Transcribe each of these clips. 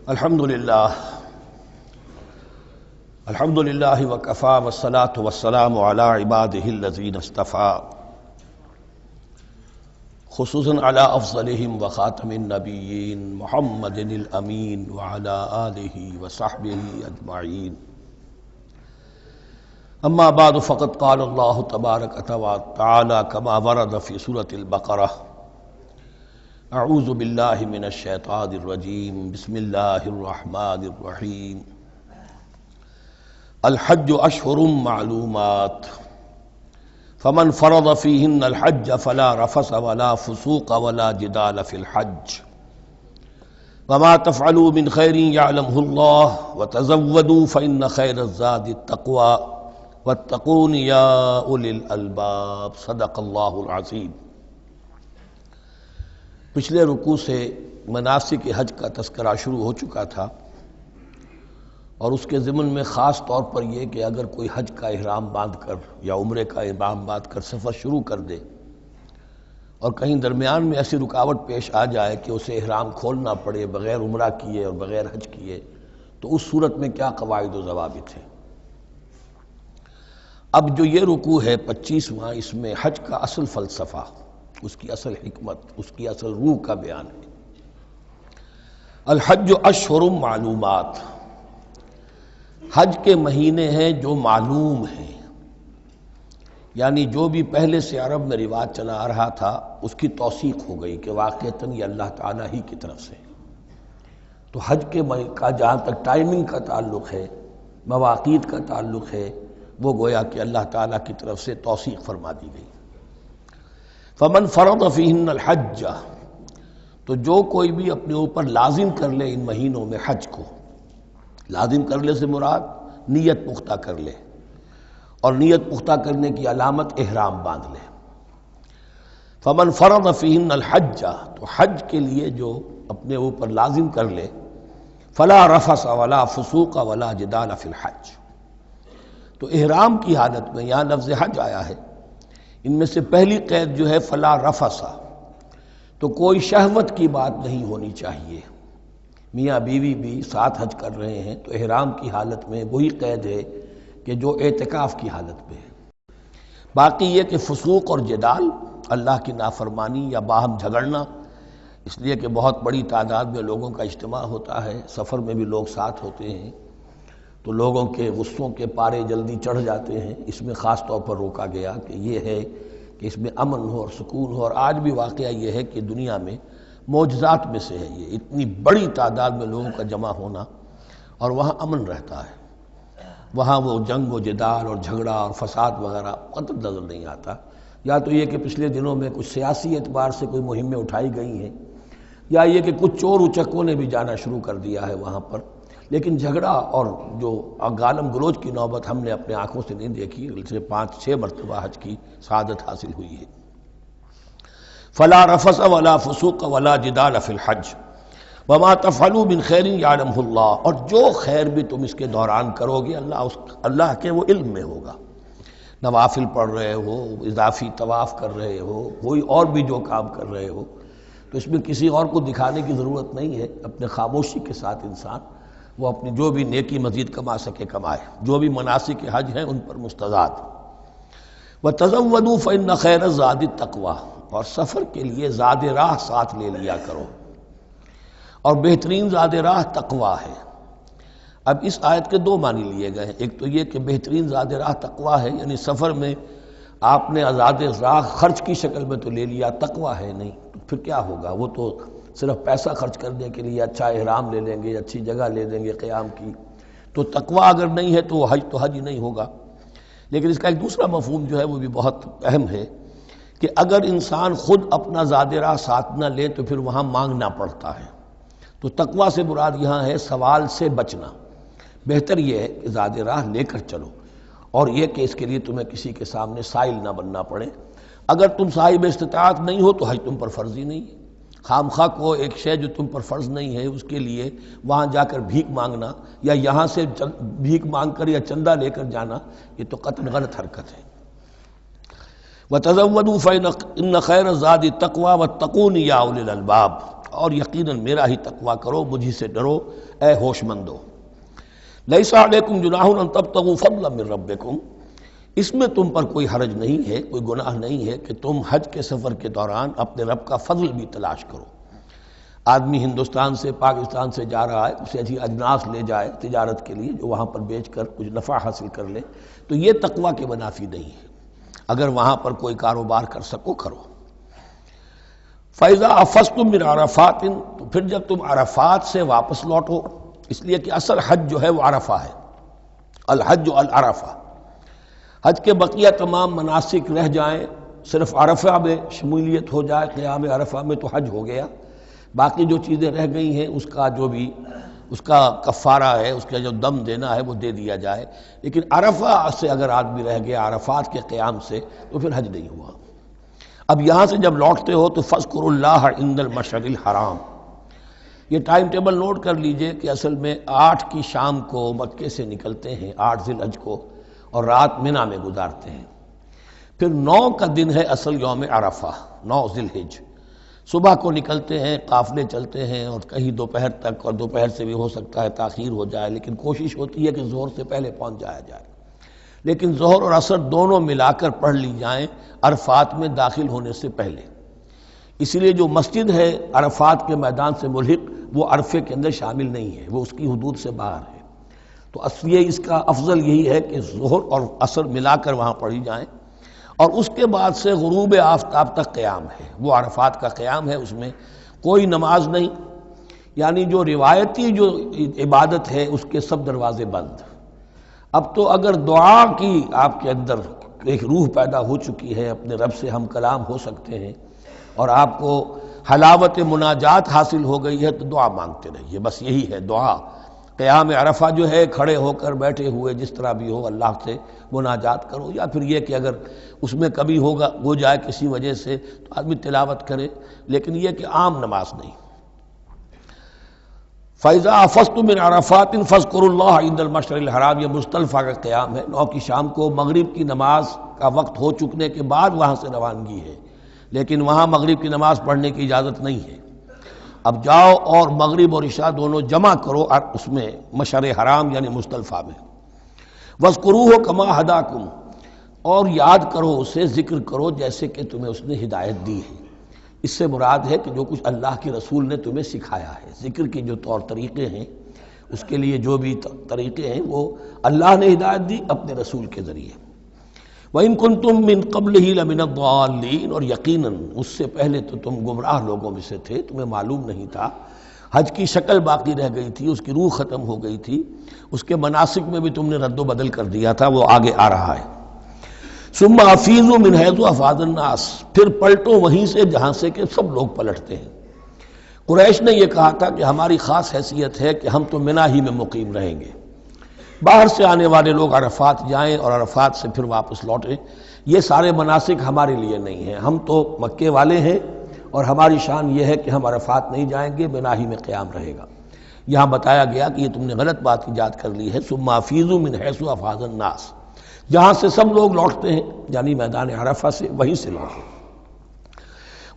الحمدللہ وکفی والصلاة والسلام علی عباده الذین اصطفی، خصوصاً علی افضلہم وخاتم النبیین محمد الامین وعلی آلہ وصحبہ اجمعین۔ اما بعد فقد قال اللہ تبارک وتعالی کما ورد فی سورۃ البقرہ: اعوذ باللہ من الشیطان الرجیم، بسم اللہ الرحمن الرحیم۔ الحج اشہر معلومات، فمن فرض فیہن الحج فلا رفث ولا فسوق ولا جدال فی الحج، وما تفعلوا من خیر یعلمہ اللہ، وتزودوا فإن خیر الزاد التقوی، واتقون یا اولی الالباب۔ صدق اللہ العظیم۔ پچھلے رکوع سے مناسک حج کا تذکرہ شروع ہو چکا تھا، اور اس کے ضمن میں خاص طور پر یہ کہ اگر کوئی حج کا احرام باندھ کر یا عمرے کا احرام باندھ کر سفر شروع کر دے اور کہیں درمیان میں ایسی رکاوٹ پیش آ جائے کہ اسے احرام کھولنا پڑے بغیر عمرہ کیے اور بغیر حج کیے، تو اس صورت میں کیا قواعد و ضوابط ہیں۔ اب جو یہ رکوع ہے 25واں، اس میں حج کا اصل فلسفہ، اس کی اصل حکمت، اس کی اصل روح کا بیان ہے۔ الحج اشہر معلومات، حج کے مہینے ہیں جو معلوم ہیں، یعنی جو بھی پہلے سے عرب میں رواج چلا آ رہا تھا اس کی توثیق ہو گئی کہ واقعتاً یہ اللہ تعالیٰ ہی کی طرف سے۔ تو حج کے کا جہاں تک ٹائمنگ کا تعلق ہے، مواقیت کا تعلق ہے، وہ گویا کہ اللہ تعالیٰ کی طرف سے توثیق فرما دی گئی۔ فمن فرض فیہن الحج، تو جو کوئی بھی اپنے اوپر لازم کر لے ان مہینوں میں حج کو، لازم کر لے سے مراد نیت پختہ کر لے، اور نیت پختہ کرنے کی علامت احرام باندھ لے۔ فمن فرض فیہن الحج، تو حج کے لیے جو اپنے اوپر لازم کر لے، فلا رفث ولا فسوق ولا جدال فی الحج، تو احرام کی حالت میں یہاں لفظ حج آیا ہے، ان میں سے پہلی قید جو ہے فلا رفث، تو کوئی شہوت کی بات نہیں ہونی چاہیے۔ میاں بیوی بھی ساتھ حج کر رہے ہیں تو احرام کی حالت میں وہی قید ہے کہ جو اعتکاف کی حالت میں ہے۔ باقی یہ کہ فسوق اور جدال، اللہ کی نافرمانی یا باہم جھگڑنا، اس لیے کہ بہت بڑی تعداد میں لوگوں کا اجتماع ہوتا ہے، سفر میں بھی لوگ ساتھ ہوتے ہیں، تو لوگوں کے غصوں کے پارے جلدی چڑھ جاتے ہیں، اس میں خاص طور پر روکا گیا کہ یہ ہے کہ اس میں امن ہو اور سکون ہو۔ اور آج بھی واقعہ یہ ہے کہ دنیا میں معجزات میں سے ہے یہ، اتنی بڑی تعداد میں لوگوں کا جمع ہونا، اور وہاں امن رہتا ہے، وہاں وہ جنگ و جدال اور جھگڑا اور فساد وغیرہ قطع نظر نہیں آتا۔ یا تو یہ کہ پچھلے دنوں میں کچھ سیاسی اعتبار سے کوئی مہمیں اٹھائی گئی ہیں، یا یہ کہ کچھ چور اچکوں نے بھی جانا شروع کر دیا ہے وہاں پر، لیکن جھگڑا اور جو گالم گلوچ کی نوبت ہم نے اپنے آنکھوں سے نہیں دیکھی، سے 5-6 مرتبہ حج کی سعادت حاصل ہوئی ہے۔ فلا رفث ولا فسوق ولا جدال فی الحج، وما تفعلوا من خیر یعلمہ اللہ، اور جو خیر بھی تم اس کے دوران کرو گے اللہ کے وہ علم میں ہوگا۔ نوافل پڑھ رہے ہو، اضافی طواف کر رہے ہو، کوئی اور بھی جو کام کر رہے ہو، تو اس میں کسی اور کو دکھانے کی ضرورت نہیں ہے، اپنے خاموشی کے ساتھ انسان وہ اپنی جو بھی نیکی مزید کما سکے کمائے، جو بھی مناسک حج ہیں ان پر مستزاد۔ وَتَزَوَّدُوا فَإِنَّ خَيْرَ الزَّادِ التَّقْوَىٰ، اور سفر کے لیے زاد راہ ساتھ لے لیا کرو، اور بہترین زاد راہ تقویٰ ہے۔ اب اس آیت کے دو معنی لیے گئے ہیں، ایک تو یہ کہ بہترین زاد راہ تقویٰ ہے، یعنی سفر میں آپ نے زاد راہ خرچ کی شکل میں تو لے لیا، تقویٰ ہے نہیں، تو پھر کیا ہوگا؟ وہ تو صرف پیسہ خرچ کرنے کے لیے اچھا احرام لے لیں گے، اچھی جگہ لے لیں گے قیام کی، تو تقویٰ اگر نہیں ہے تو وہ حج تو حج ہی نہیں ہوگا۔ لیکن اس کا ایک دوسرا مفہوم جو ہے وہ بھی بہت اہم ہے کہ اگر انسان خود اپنا زاد راہ ساتھ نہ لے تو پھر وہاں مانگنا پڑتا ہے، تو تقویٰ سے مراد یہاں ہے سوال سے بچنا۔ بہتر یہ ہے کہ زاد راہ لے کر چلو، اور یہ کہ اس کے لیے تمہیں کسی کے سامنے سائل نہ بننا پڑے۔ اگر تم صاحب استطاعت نہیں ہو تو حج تم پر فرض ہی نہیں ہے۔ خام خواہ کو ایک شے جو تم پر فرض نہیں ہے اس کے لیے وہاں جا کر بھیک مانگنا، یا یہاں سے بھیک مانگ کر یا چندہ لے کر جانا، یہ تو قطعاً غلط حرکت ہے۔ وَتَزَوَّدُوا فَإِنَّ خَيْرَ الزَّادِ التَّقْوَىٰ وَاتَّقُونِ يَا أُولِي الْأَلْبَابِ، اور یقیناً میرا ہی تقویٰ کرو، مجھ ہی سے ڈرو اے ہوش مندو۔ لیس علیکم جناح ان تبتغوا فضلا من ربکم، اس میں تم پر کوئی حرج نہیں ہے، کوئی گناہ نہیں ہے کہ تم حج کے سفر کے دوران اپنے رب کا فضل بھی تلاش کرو۔ آدمی ہندوستان سے پاکستان سے جا رہا ہے، اسے ایسی اجناس لے جائے تجارت کے لیے جو وہاں پر بیچ کر کچھ نفع حاصل کر لے، تو یہ تقویٰ کے منافی نہیں ہے۔ اگر وہاں پر کوئی کاروبار کر سکو کرو۔ فَإِذَا أَفَضْتُم مِّنْ عَرَفَاتٍ، تو پھر جب تم عرفات سے واپس لوٹو، اس لیے کہ اصل حج جو ہے وہ عرفہ ہے، الحج العرفہ۔ حج کے بقیہ تمام مناسک رہ جائیں، صرف عرفہ میں شمولیت ہو جائے، قیام عرفہ میں تو حج ہو گیا، باقی جو چیزیں رہ گئی ہیں اس کا جو بھی اس کا کفارہ ہے، اس کا جو دم دینا ہے وہ دے دیا جائے۔ لیکن عرفہ سے اگر آدمی رہ گیا عرفات کے قیام سے تو پھر حج نہیں ہوا۔ اب یہاں سے جب لوٹتے ہو تو فاذکروا اللہ عند المشعر الحرام، یہ ٹائم ٹیبل نوٹ کر لیجئے کہ اصل میں 8 کی شام کو مکے سے نکلتے ہیں 8 ذی الحج کو، اور رات منی میں گزارتے ہیں۔ پھر 9 کا دن ہے اصل یوم عرفہ، 9 ذی الحج، صبح کو نکلتے ہیں، قافلے چلتے ہیں اور کہیں دوپہر تک، اور دوپہر سے بھی ہو سکتا ہے تاخیر ہو جائے، لیکن کوشش ہوتی ہے کہ ظہر سے پہلے پہنچ جایا جائے، لیکن ظہر اور عصر دونوں ملا کر پڑھ لی جائیں عرفات میں داخل ہونے سے پہلے۔ اسی لیے جو مسجد ہے عرفات کے میدان سے ملحق وہ عرفے کے اندر شامل نہیں ہے، وہ اس کی حدود سے باہر ہے، تو اصلی اس کا افضل یہی ہے کہ ظہر اور عصر ملا کر وہاں پڑھی جائیں، اور اس کے بعد سے غروب آفتاب تک قیام ہے، وہ عرفات کا قیام ہے، اس میں کوئی نماز نہیں، یعنی جو روایتی جو عبادت ہے اس کے سب دروازے بند۔ اب تو اگر دعا کی آپ کے اندر ایک روح پیدا ہو چکی ہے، اپنے رب سے ہم کلام ہو سکتے ہیں، اور آپ کو حلاوت مناجات حاصل ہو گئی ہے، تو دعا مانگتے رہیے، بس یہی ہے دعا۔ قیام عرفہ جو ہے کھڑے ہو کر بیٹھے ہوئے جس طرح بھی ہو اللہ سے مناجات کرو، یا پھر یہ کہ اگر اس میں کبھی ہو جائے کسی وجہ سے تو آدمی تلاوت کرے، لیکن یہ کہ عام نماز نہیں۔ فَإِذَا أَفَضْتُم مِّنْ عَرَفَاتٍ فاذكروا اللَّهَ عِندَ الْمَشْعَرِ الْحَرَامِ، یہ مزدلفہ کا قیام ہے، 9 کی شام کو مغرب کی نماز کا وقت ہو چکنے کے بعد وہاں سے روانگی ہے، لیکن وہاں مغرب کی نماز پڑھنے کی اجازت نہیں ہے۔ اب جاؤ اور مغرب اور عشاء دونوں جمع کرو اس میں مشعر حرام یعنی مزدلفہ میں۔ وَاذْكُرُوهُ كَمَا هَدَاكُمْ، اور یاد کرو اسے، ذکر کرو جیسے کہ تمہیں اس نے ہدایت دی ہے۔ اس سے مراد ہے کہ جو کچھ اللہ کے رسول نے تمہیں سکھایا ہے، ذکر کے جو طور طریقے ہیں، اس کے لیے جو بھی طریقے ہیں وہ اللہ نے ہدایت دی اپنے رسول کے ذریعے۔ وَإِن كُنتُم مِّن قَبْلِهِ لَمِنَ الضَّالِّينَ، اور یقیناً اس سے پہلے تو تم گمراہ لوگوں میں سے تھے، تمہیں معلوم نہیں تھا، حج کی شکل باقی رہ گئی تھی، اس کی روح ختم ہو گئی تھی، اس کے مناسک میں بھی تم نے رد و بدل کر دیا تھا، وہ آگے آ رہا ہے۔ ثُمَّ أَفِيضُوا مِنْ حَيْثُ أَفَاضَ النَّاسُ، پھر پلٹو وہیں سے جہاں سے کہ سب لوگ پلٹتے ہیں۔ قریش نے یہ کہا تھا کہ ہماری خاص حیثیت ہے کہ ہم تو منی ہی میں مقیم رہیں گے، باہر سے آنے والے لوگ عرفات جائیں اور عرفات سے پھر واپس لوٹیں، یہ سارے مناسک ہمارے لیے نہیں ہیں، ہم تو مکے والے ہیں اور ہماری شان یہ ہے کہ ہم عرفات نہیں جائیں گے، منی ہی میں قیام رہے گا۔ یہاں بتایا گیا کہ یہ تم نے غلط بات ایجاد کر لی ہے، ثم افیضوا من حیث افاض الناس، جہاں سے سب لوگ لوٹتے ہیں یعنی میدان عرفہ سے، وہیں سے لوٹیں۔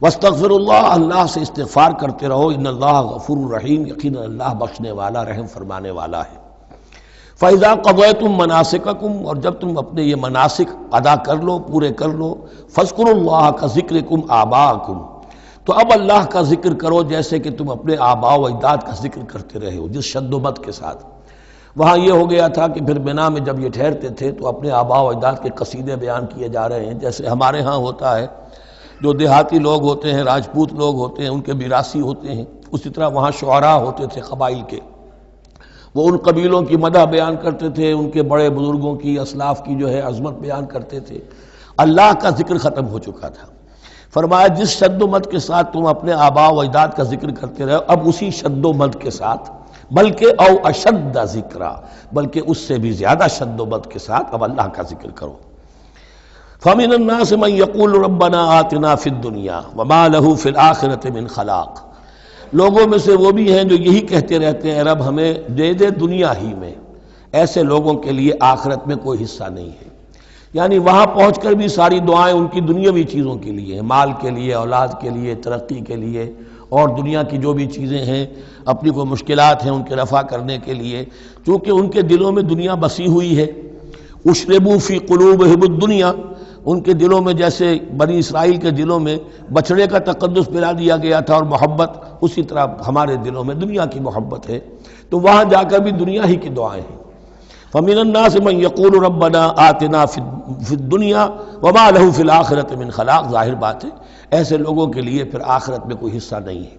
واستغفر اللہ، اللہ سے استغفار کرتے رہو، ان اللہ غفور رحیم، یقینا اللہ بخشنے والا رحم فرمانے والا ہے۔ فَإِذَا قَضَيْتُم مَّنَاسِكَكُمْ، اور جب تم اپنے یہ مناسک ادا کر لو، پورے کر لو، فاذکروا اللہ کذکرکم آباءکم، تو اب اللہ کا ذکر کرو جیسے کہ تم اپنے آباء و اجداد کا ذکر کرتے رہے ہو، جس شد و مد کے ساتھ۔ وہاں یہ ہو گیا تھا کہ پھر منی میں جب یہ ٹھہرتے تھے تو اپنے آباء و اجداد کے قصیدے بیان کیے جا رہے ہیں، جیسے ہمارے ہاں ہوتا ہے، جو دیہاتی لوگ ہوتے ہیں، راجپوت لوگ ہوتے ہیں، ان کے میراثی ہوتے ہیں، اسی طرح وہاں شعراء ہوتے تھے قبائل کے، وہ ان قبیلوں کی مدح بیان کرتے تھے، ان کے بڑے بزرگوں کی، اسلاف کی جو ہے عظمت بیان کرتے تھے۔ اللہ کا ذکر ختم ہو چکا تھا، فرمایا جس شد و مد کے ساتھ تم اپنے آباء و اجداد کا ذکر کرتے رہے، اب اسی شد و مد کے ساتھ، بلکہ او اشد ذکرا، بلکہ اس سے بھی زیادہ شد و مد کے ساتھ اب اللہ کا ذکر کرو۔ فَمِنَ النَّاسِ مَن يَقُولُ رَبَّنَا آتِنَا فِي الدُّنْيَا وَمَا لَهُ فِي الْآخِرَةِ مِنْ خَلَاقٍ، لوگوں میں سے وہ بھی ہیں جو یہی کہتے رہتے ہیں رب ہمیں دے دے دنیا ہی میں، ایسے لوگوں کے لیے آخرت میں کوئی حصہ نہیں ہے، یعنی وہاں پہنچ کر بھی ساری دعائیں ان کی دنیاوی چیزوں کے لیے ہیں، مال کے لیے، اولاد کے لیے، ترقی کے لیے، اور دنیا کی جو بھی چیزیں ہیں، اپنی کوئی مشکلات ہیں ان کے رفع کرنے کے لیے، چونکہ ان کے دلوں میں دنیا بسی ہوئی ہے۔ اشربوا فی قلوبہم الدنیا، ان کے دلوں میں جیسے بنی اسرائیل کے دلوں میں بچڑے کا تقدس پلا دیا گیا تھا اور محبت، اسی طرح ہمارے دلوں میں دنیا کی محبت ہے، تو وہاں جا کر بھی دنیا ہی کی دعائیں ہیں۔ فَمِنَ النَّاسِ مَن يَقُولُ رَبَّنَا آتِنَا فِي الدُّنْيَا وَمَا لَهُ فِي الْآخِرَةِ مِنْ خَلَاقٍ، ظاہر بات ہے ایسے لوگوں کے لیے پھر آخرت میں کوئی حصہ نہیں ہے۔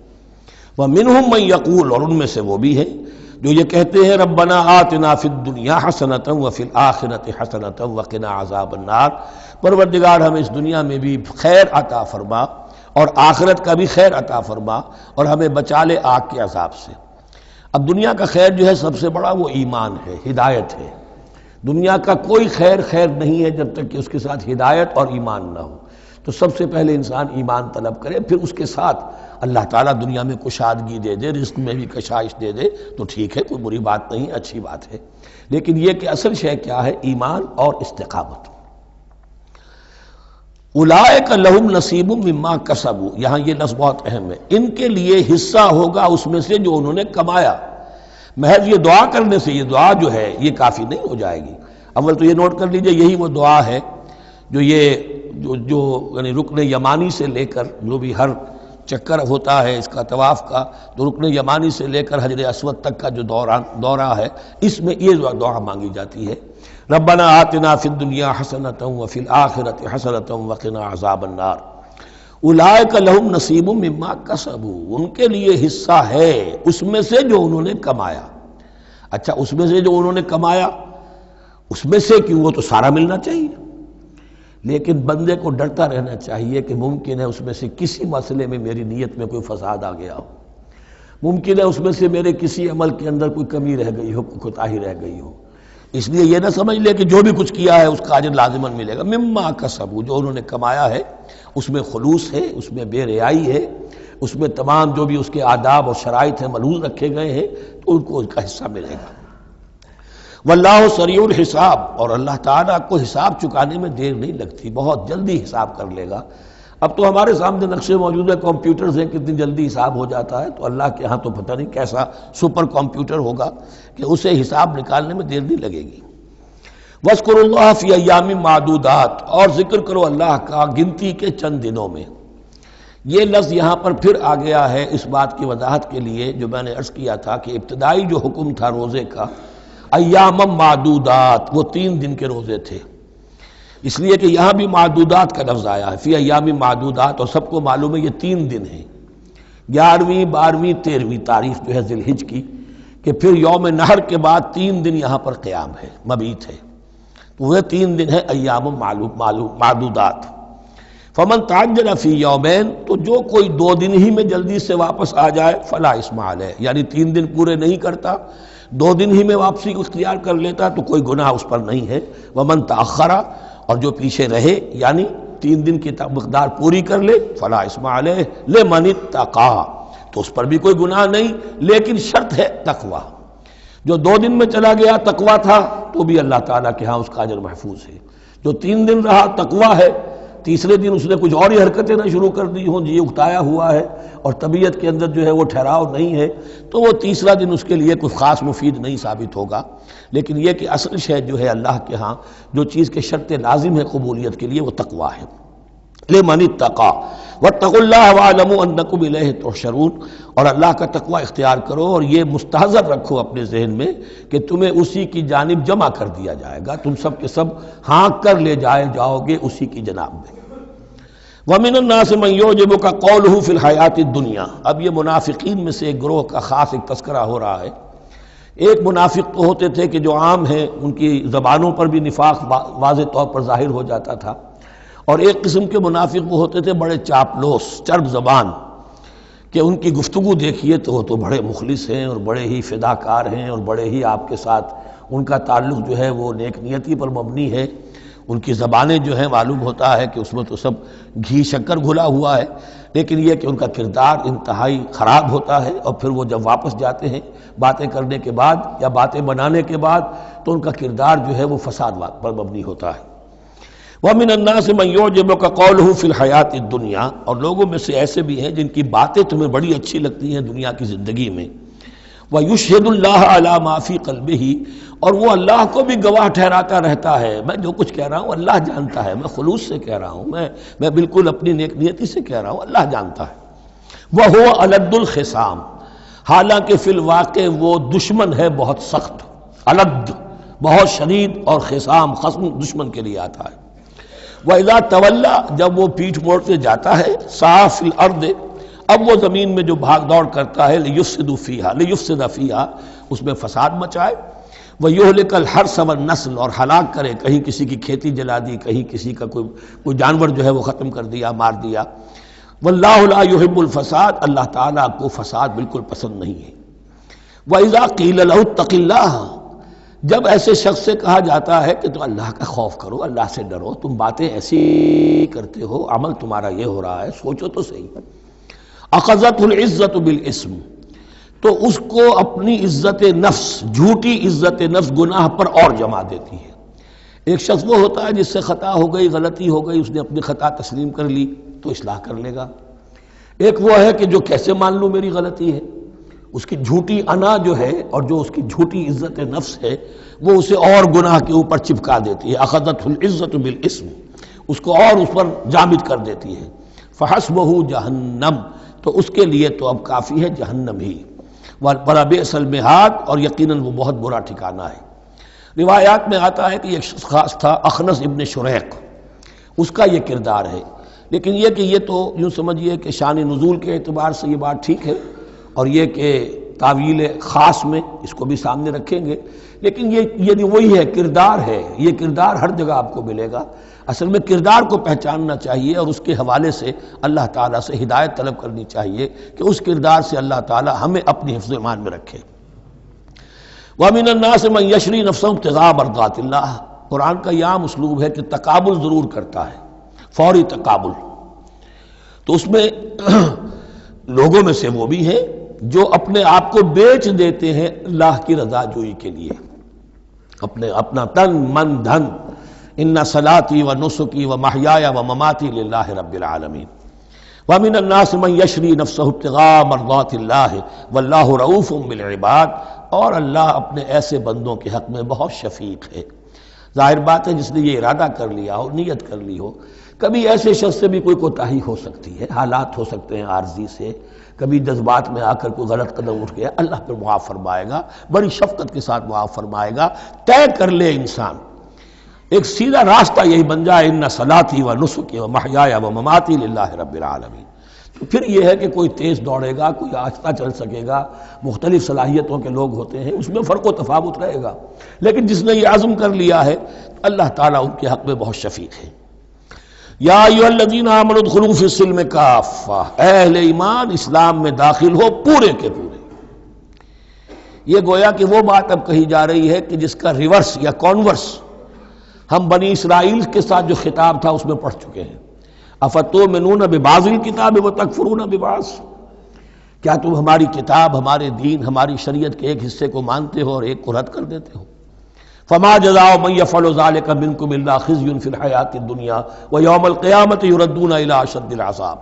وَمِنْهُم مَن يَقُولُ، اور ان میں سے وہ بھی ہیں جو یہ کہتے ہیں ربنا آتنا فی الدنیا حسنۃ وفی الآخرۃ حسنۃ وقنا عذاب النار، پروردگار ہمیں اس دنیا میں بھی خیر عطا فرما اور آخرت کا بھی خیر عطا فرما اور ہمیں بچا لے آگ کے عذاب سے۔ اب دنیا کا خیر جو ہے سب سے بڑا وہ ایمان ہے، ہدایت ہے۔ دنیا کا کوئی خیر نہیں ہے جب تک کہ اس کے ساتھ ہدایت اور ایمان نہ ہو۔ تو سب سے پہلے انسان ایمان طلب کرے، پھر اس کے ساتھ اللہ تعالیٰ دنیا میں کشادگی دے دے، رزق میں بھی کشائش دے دے تو ٹھیک ہے، کوئی بری بات نہیں، اچھی بات ہے۔ لیکن یہ کہ اصل شے کیا ہے؟ ایمان اور استقامت۔ اولئک لہم نصیب مما کسبوا، یہاں یہ لفظ بہت اہم ہے، ان کے لیے حصہ ہوگا اس میں سے جو انہوں نے کمایا۔ محض یہ دعا کرنے سے، یہ دعا جو ہے یہ کافی نہیں ہو جائے گی۔ اول تو یہ نوٹ کر لیجئے، یہی وہ دعا ہے جو یعنی رکن یمانی سے لے کر جو بھی ہر چکر ہوتا ہے اس کا طواف کا، تو رکن یمانی سے لے کر حجر اسود تک کا جو دورہ ہے، اس میں یہ دعا مانگی جاتی ہے، ربنا آتنا فی الدنیا حسنۃ وفی الآخرۃ حسنۃ وقنا عذاب النار۔ اولئک لہم نصیب مما کسبوا، ان کے لیے حصہ ہے اس میں سے جو انہوں نے کمایا۔ اچھا، اس میں سے جو انہوں نے کمایا، اس میں سے کیوں؟ وہ تو سارا ملنا چاہیے، لیکن بندے کو ڈرتا رہنا چاہیے کہ ممکن ہے اس میں سے کسی مسئلے میں میری نیت میں کوئی فساد آ گیا ہو، ممکن ہے اس میں سے میرے کسی عمل کے اندر کوئی کمی رہ گئی ہو، کوئی کوتاہی رہ گئی ہو۔ اس لیے یہ نہ سمجھ لے کہ جو بھی کچھ کیا ہے اس کا اجر لازماً ملے گا۔ مما کسبوا، جو انہوں نے کمایا ہے اس میں خلوص ہے، اس میں بے ریائی ہے، اس میں تمام جو بھی اس کے آداب اور شرائط ہیں ملحوظ رکھے گئے ہیں، تو ان کو اس کا حصہ ملے گا۔ واللہ سریع الحساب، اور اللہ تعالیٰ کو حساب چکانے میں دیر نہیں لگتی، بہت جلدی حساب کر لے گا۔ اب تو ہمارے سامنے نقشے موجود ہے، کمپیوٹرز ہیں، کتنی جلدی حساب ہو جاتا ہے، تو اللہ کے ہاں تو پتہ نہیں کیسا سپر کمپیوٹر ہوگا کہ اسے حساب نکالنے میں دیر نہیں لگے گی۔ وَاذْكُرُوا اللَّهَ فِي أَيَّامٍ مَّعْدُودَاتٍ، اور ذکر کرو اللہ کا گنتی کے چند دنوں میں۔ یہ لفظ یہاں پر پھر آ گیا ہے اس بات کی وضاحت کے لیے جو میں نے عرض کیا تھا کہ ابتدائی جو حکم تھا روزے کا، ایام معدودات، وہ 3 دن کے روزے تھے، اس لیے کہ یہاں بھی معدودات کا لفظ آیا ہے، فی ایام معدودات، اور سب کو معلوم ہے یہ 3 دن ہیں، 11ویں 12ویں 13ویں تاریخ جو ہے ذی الحج کی، کہ پھر یوم نحر کے بعد 3 دن یہاں پر قیام ہے، مبیت ہے، تو وہ 3 دن ہے ایام معدودات۔ فمن تعجل فی یومین، تو جو کوئی 2 دن ہی میں جلدی سے واپس آ جائے، فلا اثم علیہ، یعنی 3 دن پورے نہیں کرتا، 2 دن ہی میں واپسی کو اختیار کر لیتا تو کوئی گناہ اس پر نہیں ہے۔ ومن تأخر، اور جو پیچھے رہے یعنی 3 دن کی مقدار پوری کر لے، فلا اثم علیہ لمن اتقی، تو اس پر بھی کوئی گناہ نہیں، لیکن شرط ہے تقوی۔ جو 2 دن میں چلا گیا تقوی تھا تو بھی اللہ تعالیٰ کے ہاں اس کا اجر محفوظ ہے، جو 3 دن رہا تقوی ہے، تیسرے دن اس نے کچھ اور ہی حرکتیں نہ شروع کر دی ہوں، جی اکتایا ہوا ہے اور طبیعت کے اندر جو ہے وہ ٹھہراؤ نہیں ہے، تو وہ تیسرا دن اس کے لیے کچھ خاص مفید نہیں ثابت ہوگا۔ لیکن یہ کہ اصل شے جو ہے اللہ کے ہاں جو چیز کے شرط لازم ہے قبولیت کے لیے وہ تقوی ہے۔ لمن اتقی واتقوا اللہ واعلموا انکم الیہ تحشرون، اور اللہ کا تقوی اختیار کرو اور یہ مستحضر رکھو اپنے ذہن میں کہ تمہیں اسی کی جانب جمع کر دیا جائے گا، تم سب کے سب ہانک کر لے جاؤ گے اسی کی جناب میں۔ وَمِنَ النَّاسِ مَن يُعْجِبُكَ قَوْلُهُ فِي الْحَيَاةِ الدُّنْيَا، اب یہ منافقین میں سے ایک گروہ کا خاص ایک تذکرہ ہو رہا ہے۔ ایک منافق تو ہوتے تھے کہ جو عام ہیں، ان کی زبانوں پر بھی نفاق واضح طور پر ظاہر ہو جاتا تھا، اور ایک قسم کے منافق وہ ہوتے تھے بڑے چاپلوس، چرب زبان، کہ ان کی گفتگو دیکھیے تو وہ تو بڑے مخلص ہیں اور بڑے ہی فداکار ہیں اور بڑے ہی آپ کے ساتھ ان کا تعلق جو ہے وہ نیک نیتی پر مبنی ہے، ان کی زبانیں جو ہیں معلوم ہوتا ہے کہ اس میں تو سب گھی شکر گھلا ہوا ہے، لیکن یہ کہ ان کا کردار انتہائی خراب ہوتا ہے، اور پھر وہ جب واپس جاتے ہیں باتیں کرنے کے بعد یا باتیں بنانے کے بعد تو ان کا کردار جو ہے وہ فساد پر مبنی ہوتا ہے۔ وَمِنَ النَّاسِ مَن يُعْجِبُكَ قَوْلُهُ فِي الْحَيَاةِ الدُّنْيَا، اور لوگوں میں سے ایسے بھی ہیں جن کی باتیں تمہیں بڑی اچھی لگتی ہیں دنیا کی زندگی میں، وَيُشْهِدُ اللَّهَ عَلَى مَا فِي قَلْبِهِ، اور وہ اللہ کو بھی گواہ ٹھہراتا رہتا ہے، میں جو کچھ کہہ رہا ہوں اللہ جانتا ہے، میں خلوص سے کہہ رہا ہوں، میں بالکل اپنی نیک نیتی سے کہہ رہا ہوں، اللہ جانتا ہے۔ وَهُوَ أَلَدُّ الْخِصَامِ، حالانکہ فی الواقع وہ دشمن ہے بہت سخت، الد بہت شدید، اور خصام خصم دشمن کے لیے آتا ہے۔ وَإِذَا تَوَلَّى، جب وہ پیٹھ موڑتے جاتا ہے، سعى فِي الْأَرْضِ، اب وہ زمین میں جو بھاگ دوڑ کرتا ہے، لِيُفْسِدَ فِيهَا، اس میں فساد مچائے، وَيُهْلِكَ الْحَرْثَ وَالنَّسْلَ، اور ہلاک کرے، کہیں کسی کی کھیتی جلا دی، کہیں کسی کا کوئی جانور جو ہے وہ ختم کر دیا، مار دیا۔ وَاللَّهُ لَا يُحِبُّ الْفَسَادَ، اللہ تعالیٰ کو فساد بالکل پسند نہیں ہے۔ وَإِذَا قِيلَ لَهُ اتَّقِ اللَّهَ، جب ایسے شخص سے کہا جاتا ہے کہ تو اللہ کا خوف کرو، اللہ سے ڈرو، تم باتیں ایسی کرتے ہو، عمل تمہارا یہ ہو رہا ہے، سوچو تو صحیح۔ اخذت العزت بالاسم، تو اس کو اپنی عزت نفس، جھوٹی عزت نفس گناہ پر اور جما دیتی ہے۔ ایک شخص وہ ہوتا ہے جس سے خطا ہو گئی، غلطی ہو گئی، اس نے اپنی خطا تسلیم کر لی تو اصلاح کر لے گا۔ ایک وہ ہے کہ جو کیسے مان لوں میری غلطی ہے، اس کی جھوٹی انا جو ہے اور جو اس کی جھوٹی عزت نفس ہے وہ اسے اور گناہ کے اوپر چپکا دیتی ہے۔ اخذت العزت بالاسم، اس کو اور اس پر جامد کر دیتی ہے۔ فحسبہ جہنم، تو اس کے لیے تو اب کافی ہے جہنم ہی، وَلَبِئْسَ الْمِہَادُ، اور یقیناً وہ بہت برا ٹھکانہ ہے۔ روایات میں آتا ہے کہ ایک شخص خاص تھا، اخنس ابن شریق، اس کا یہ کردار ہے، لیکن یہ کہ یہ تو یوں سمجھیے کہ شان نزول کے اعتبار سے یہ بات ٹھیک ہے، اور یہ کہ تعویل خاص میں اس کو بھی سامنے رکھیں گے، لیکن یہ وہی ہے، کردار ہے، یہ کردار ہر جگہ آپ کو ملے گا۔ اصل میں کردار کو پہچاننا چاہیے اور اس کے حوالے سے اللہ تعالیٰ سے ہدایت طلب کرنی چاہیے کہ اس کردار سے اللہ تعالیٰ ہمیں اپنی حفظ ایمان میں رکھے۔ وَمِنَ النَّاسِ مَن يَشْرِي نَفْسَهُ ابْتِغَاءَ مَرْضَاتِ اللَّهِ، قرآن کا یہ عام اسلوب ہے کہ تقابل ضرور کرتا ہے، فوری تقابل، تو اس میں لوگوں میں سے وہ بھی ہیں جو اپنے آپ کو بیچ دیتے ہیں اللہ کی رضا جوئی کے لیے، اپنا تن من دھن، ان صلاتی و نسکی و محیای و مماتی للہ رب العالمین۔ ومن الناس من یشری نفسہ ابتغاء مرضات اللہ واللہ رؤوف بالعباد، اور اللہ اپنے ایسے بندوں کے حق میں بہت شفیق ہے۔ ظاہر بات ہے جس نے یہ ارادہ کر لیا ہو، نیت کر لی ہو، کبھی ایسے شخص سے بھی کوئی کوتاہی ہو سکتی ہے، حالات ہو سکتے ہیں عارضی سے، کبھی جذبات میں آ کر کوئی غلط قدم اٹھ گیا، اللہ پہ معاف فرمائے گا، بڑی شفقت کے ساتھ معاف فرمائے گا۔ طے کر لے انسان، ایک سیدھا راستہ یہی بن جائے، ان صلاتی و نسکی و محیای و مماتی للہ رب العالمین، تو پھر یہ ہے کہ کوئی تیز دوڑے گا، کوئی آہستہ چل سکے گا، مختلف صلاحیتوں کے لوگ ہوتے ہیں، اس میں فرق و تفاوت رہے گا، لیکن جس نے یہ عزم کر لیا ہے اللہ تعالیٰ ان کے حق میں بہت شفیق ہے۔ یا ایھا الذین آمنوا ادخلوا فی السلم کافہ، اے اہل ایمان اسلام میں داخل ہو پورے کے پورے۔ یہ گویا کہ وہ بات اب کہی جا رہی ہے کہ جس کا ریورس یا کانورس ہم بنی اسرائیل کے ساتھ جو خطاب تھا اس میں پڑھ چکے ہیں۔ افتؤمنون ببعض الکتاب وتکفرون ببعض، کیا تم ہماری کتاب، ہمارے دین، ہماری شریعت کے ایک حصے کو مانتے ہو اور ایک کو رد کر دیتے ہو؟ فما جزاء من يفعل ذلك منكم الا خزي في الحياة الدنيا ويوم القيامة يردون الى اشد العذاب،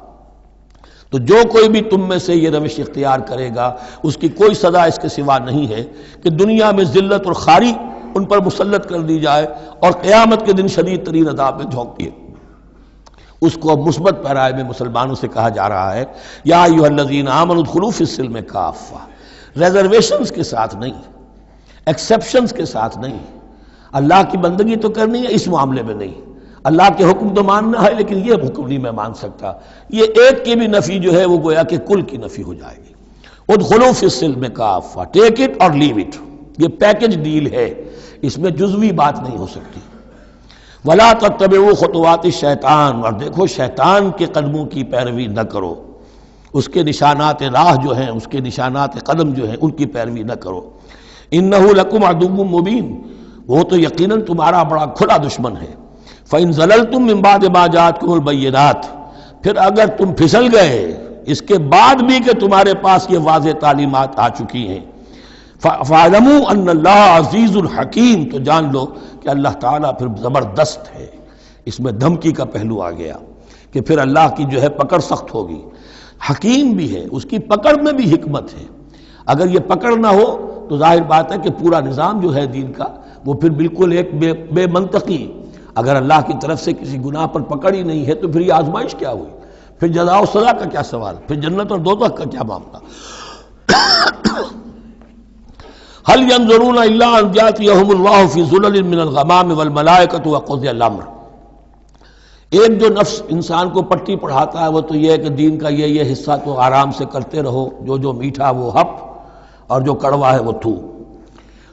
تو جو کوئی بھی تم میں سے یہ روش اختیار کرے گا اس کی کوئی سزا اس کے سوا نہیں ہے کہ دنیا میں ذلت اور خواری ان پر مسلط کر دی جائے اور قیامت کے دن شدید ترین عذاب میں جھونک دیے۔ اس کو اب مثبت پیرائے میں مسلمانوں سے کہا جا رہا ہے، یا ایھا الذین آمنوا ادخلوا فی السلم کافہ، ریزرویشنز کے ساتھ نہیں، ایکسیپشنز کے ساتھ نہیں۔ اللہ کی بندگی تو کرنی ہے، اس معاملے میں نہیں، اللہ کے حکم تو ماننا ہے لیکن یہ حکم نہیں میں مان سکتا، یہ ایک کی بھی نفی جو ہے وہ گویا کہ کل کی نفی ہو جائے گی۔ ادخلوا فی السلم کافہ، ٹیک اٹ اور لیو اٹ، یہ پیکج ڈیل ہے، اس میں جزوی بات نہیں ہو سکتی۔ ولا تتبعوا خطوات الشیطان، اور دیکھو شیطان کے قدموں کی پیروی نہ کرو، اس کے نشانات راہ جو ہیں، اس کے نشانات قدم جو ہیں ان کی پیروی نہ کرو۔ انہ لکم عدو مبین، وہ تو یقیناً تمہارا بڑا کھلا دشمن ہے۔ فإن زللتم من بعد ما جاءتكم البینات، پھر اگر تم پھسل گئے اس کے بعد بھی کہ تمہارے پاس یہ واضح تعلیمات آ چکی ہیں، فَاعْلَمُوا أَنَّ اللَّهَ عَزِيزٌ حَكِيمٌ، تو جان لو کہ اللہ تعالیٰ پھر زبردست ہے، اس میں دھمکی کا پہلو آ گیا کہ پھر اللہ کی جو ہے پکڑ سخت ہوگی. حکیم بھی ہے، اس کی پکڑ میں بھی حکمت ہے. اگر یہ پکڑ نہ ہو تو ظاہر بات ہے کہ پورا نظام جو ہے دین کا وہ پھر بالکل ایک بے منطقی. اگر اللہ کی طرف سے کسی گناہ پر پکڑ ہی نہیں ہے تو پھر یہ آزمائش کیا ہوئی؟ پھر جزا و سزا کا کیا سوال؟ پھر جنت اور دوزخ کا کیا معاملہ؟ هل ينظرون الا ان ياتيهم الله في ظلل من الغمام والملائكة وقضي الامر. ایک جو نفس انسان کو پٹی پڑھاتا ہے وہ تو یہ ہے کہ دین کا یہ حصہ تو آرام سے کرتے رہو، جو میٹھا وہ ہپ اور جو کڑوا ہے وہ تھو.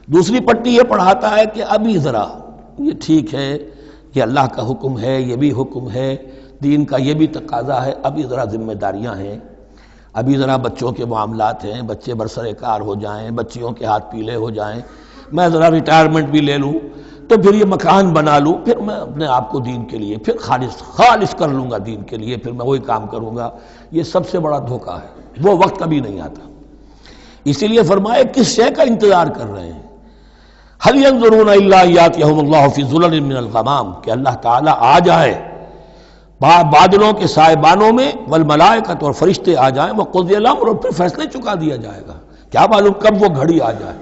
دوسری پٹی یہ پڑھاتا ہے کہ ابھی ذرا یہ ٹھیک ہے، یہ اللہ کا حکم ہے، یہ بھی حکم ہے، دین کا یہ بھی تقاضا ہے، ابھی ذرا ذمہ داریاں ہیں، ابھی ذرا بچوں کے معاملات ہیں، بچے برسر کار ہو جائیں، بچیوں کے ہاتھ پیلے ہو جائیں، میں ذرا ریٹائرمنٹ بھی لے لوں تو پھر یہ مکان بنا لوں، پھر میں اپنے آپ کو دین کے لیے پھر خالص کر لوں گا، دین کے لیے پھر میں وہی کام کروں گا. یہ سب سے بڑا دھوکہ ہے، وہ وقت کبھی نہیں آتا. اسی لیے فرمایا کس شے کا انتظار کر رہے ہیں؟ هل ينظرون الا ياتيهم الله في ظلل من الغمام، کہ اللہ تعالیٰ آ جائے بادلوں کے سائبانوں میں، والملائکۃ اور فرشتے آ جائیں، وقضی الامر اور پھر فیصلے چکا دیا جائے گا. کیا معلوم کب وہ گھڑی آ جائے.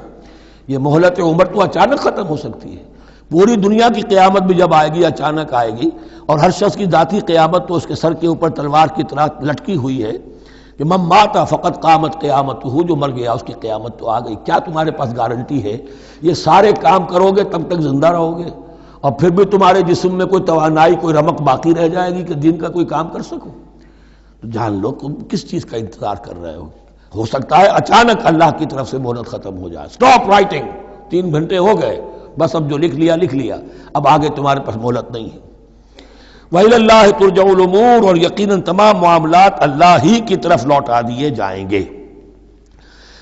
یہ مہلت عمر تو اچانک ختم ہو سکتی ہے. پوری دنیا کی قیامت بھی جب آئے گی اچانک آئے گی، اور ہر شخص کی ذاتی قیامت تو اس کے سر کے اوپر تلوار کی طرح لٹکی ہوئی ہے کہ من مات فقط قامت قیامتہ، جو مر گیا اس کی قیامت تو آ گئی. کیا تمہارے پاس گارنٹی ہے یہ سارے کام کرو گے تب تک زندہ رہو گے اور پھر بھی تمہارے جسم میں کوئی توانائی، کوئی رمق باقی رہ جائے گی کہ دین کا کوئی کام کر سکو؟ تو جان لو تم کس چیز کا انتظار کر رہے ہو سکتا ہے اچانک اللہ کی طرف سے مہلت ختم ہو جائے. سٹاپ رائٹنگ، 3 گھنٹے ہو گئے، بس اب جو لکھ لیا، اب آگے تمہارے پاس مہلت نہیں ہے. وَإِلَى اللَّهِ تُرْجَعُ الْأُمُورُ، اور یقیناً تمام معاملات اللہ ہی کی طرف لوٹا دیے جائیں گے.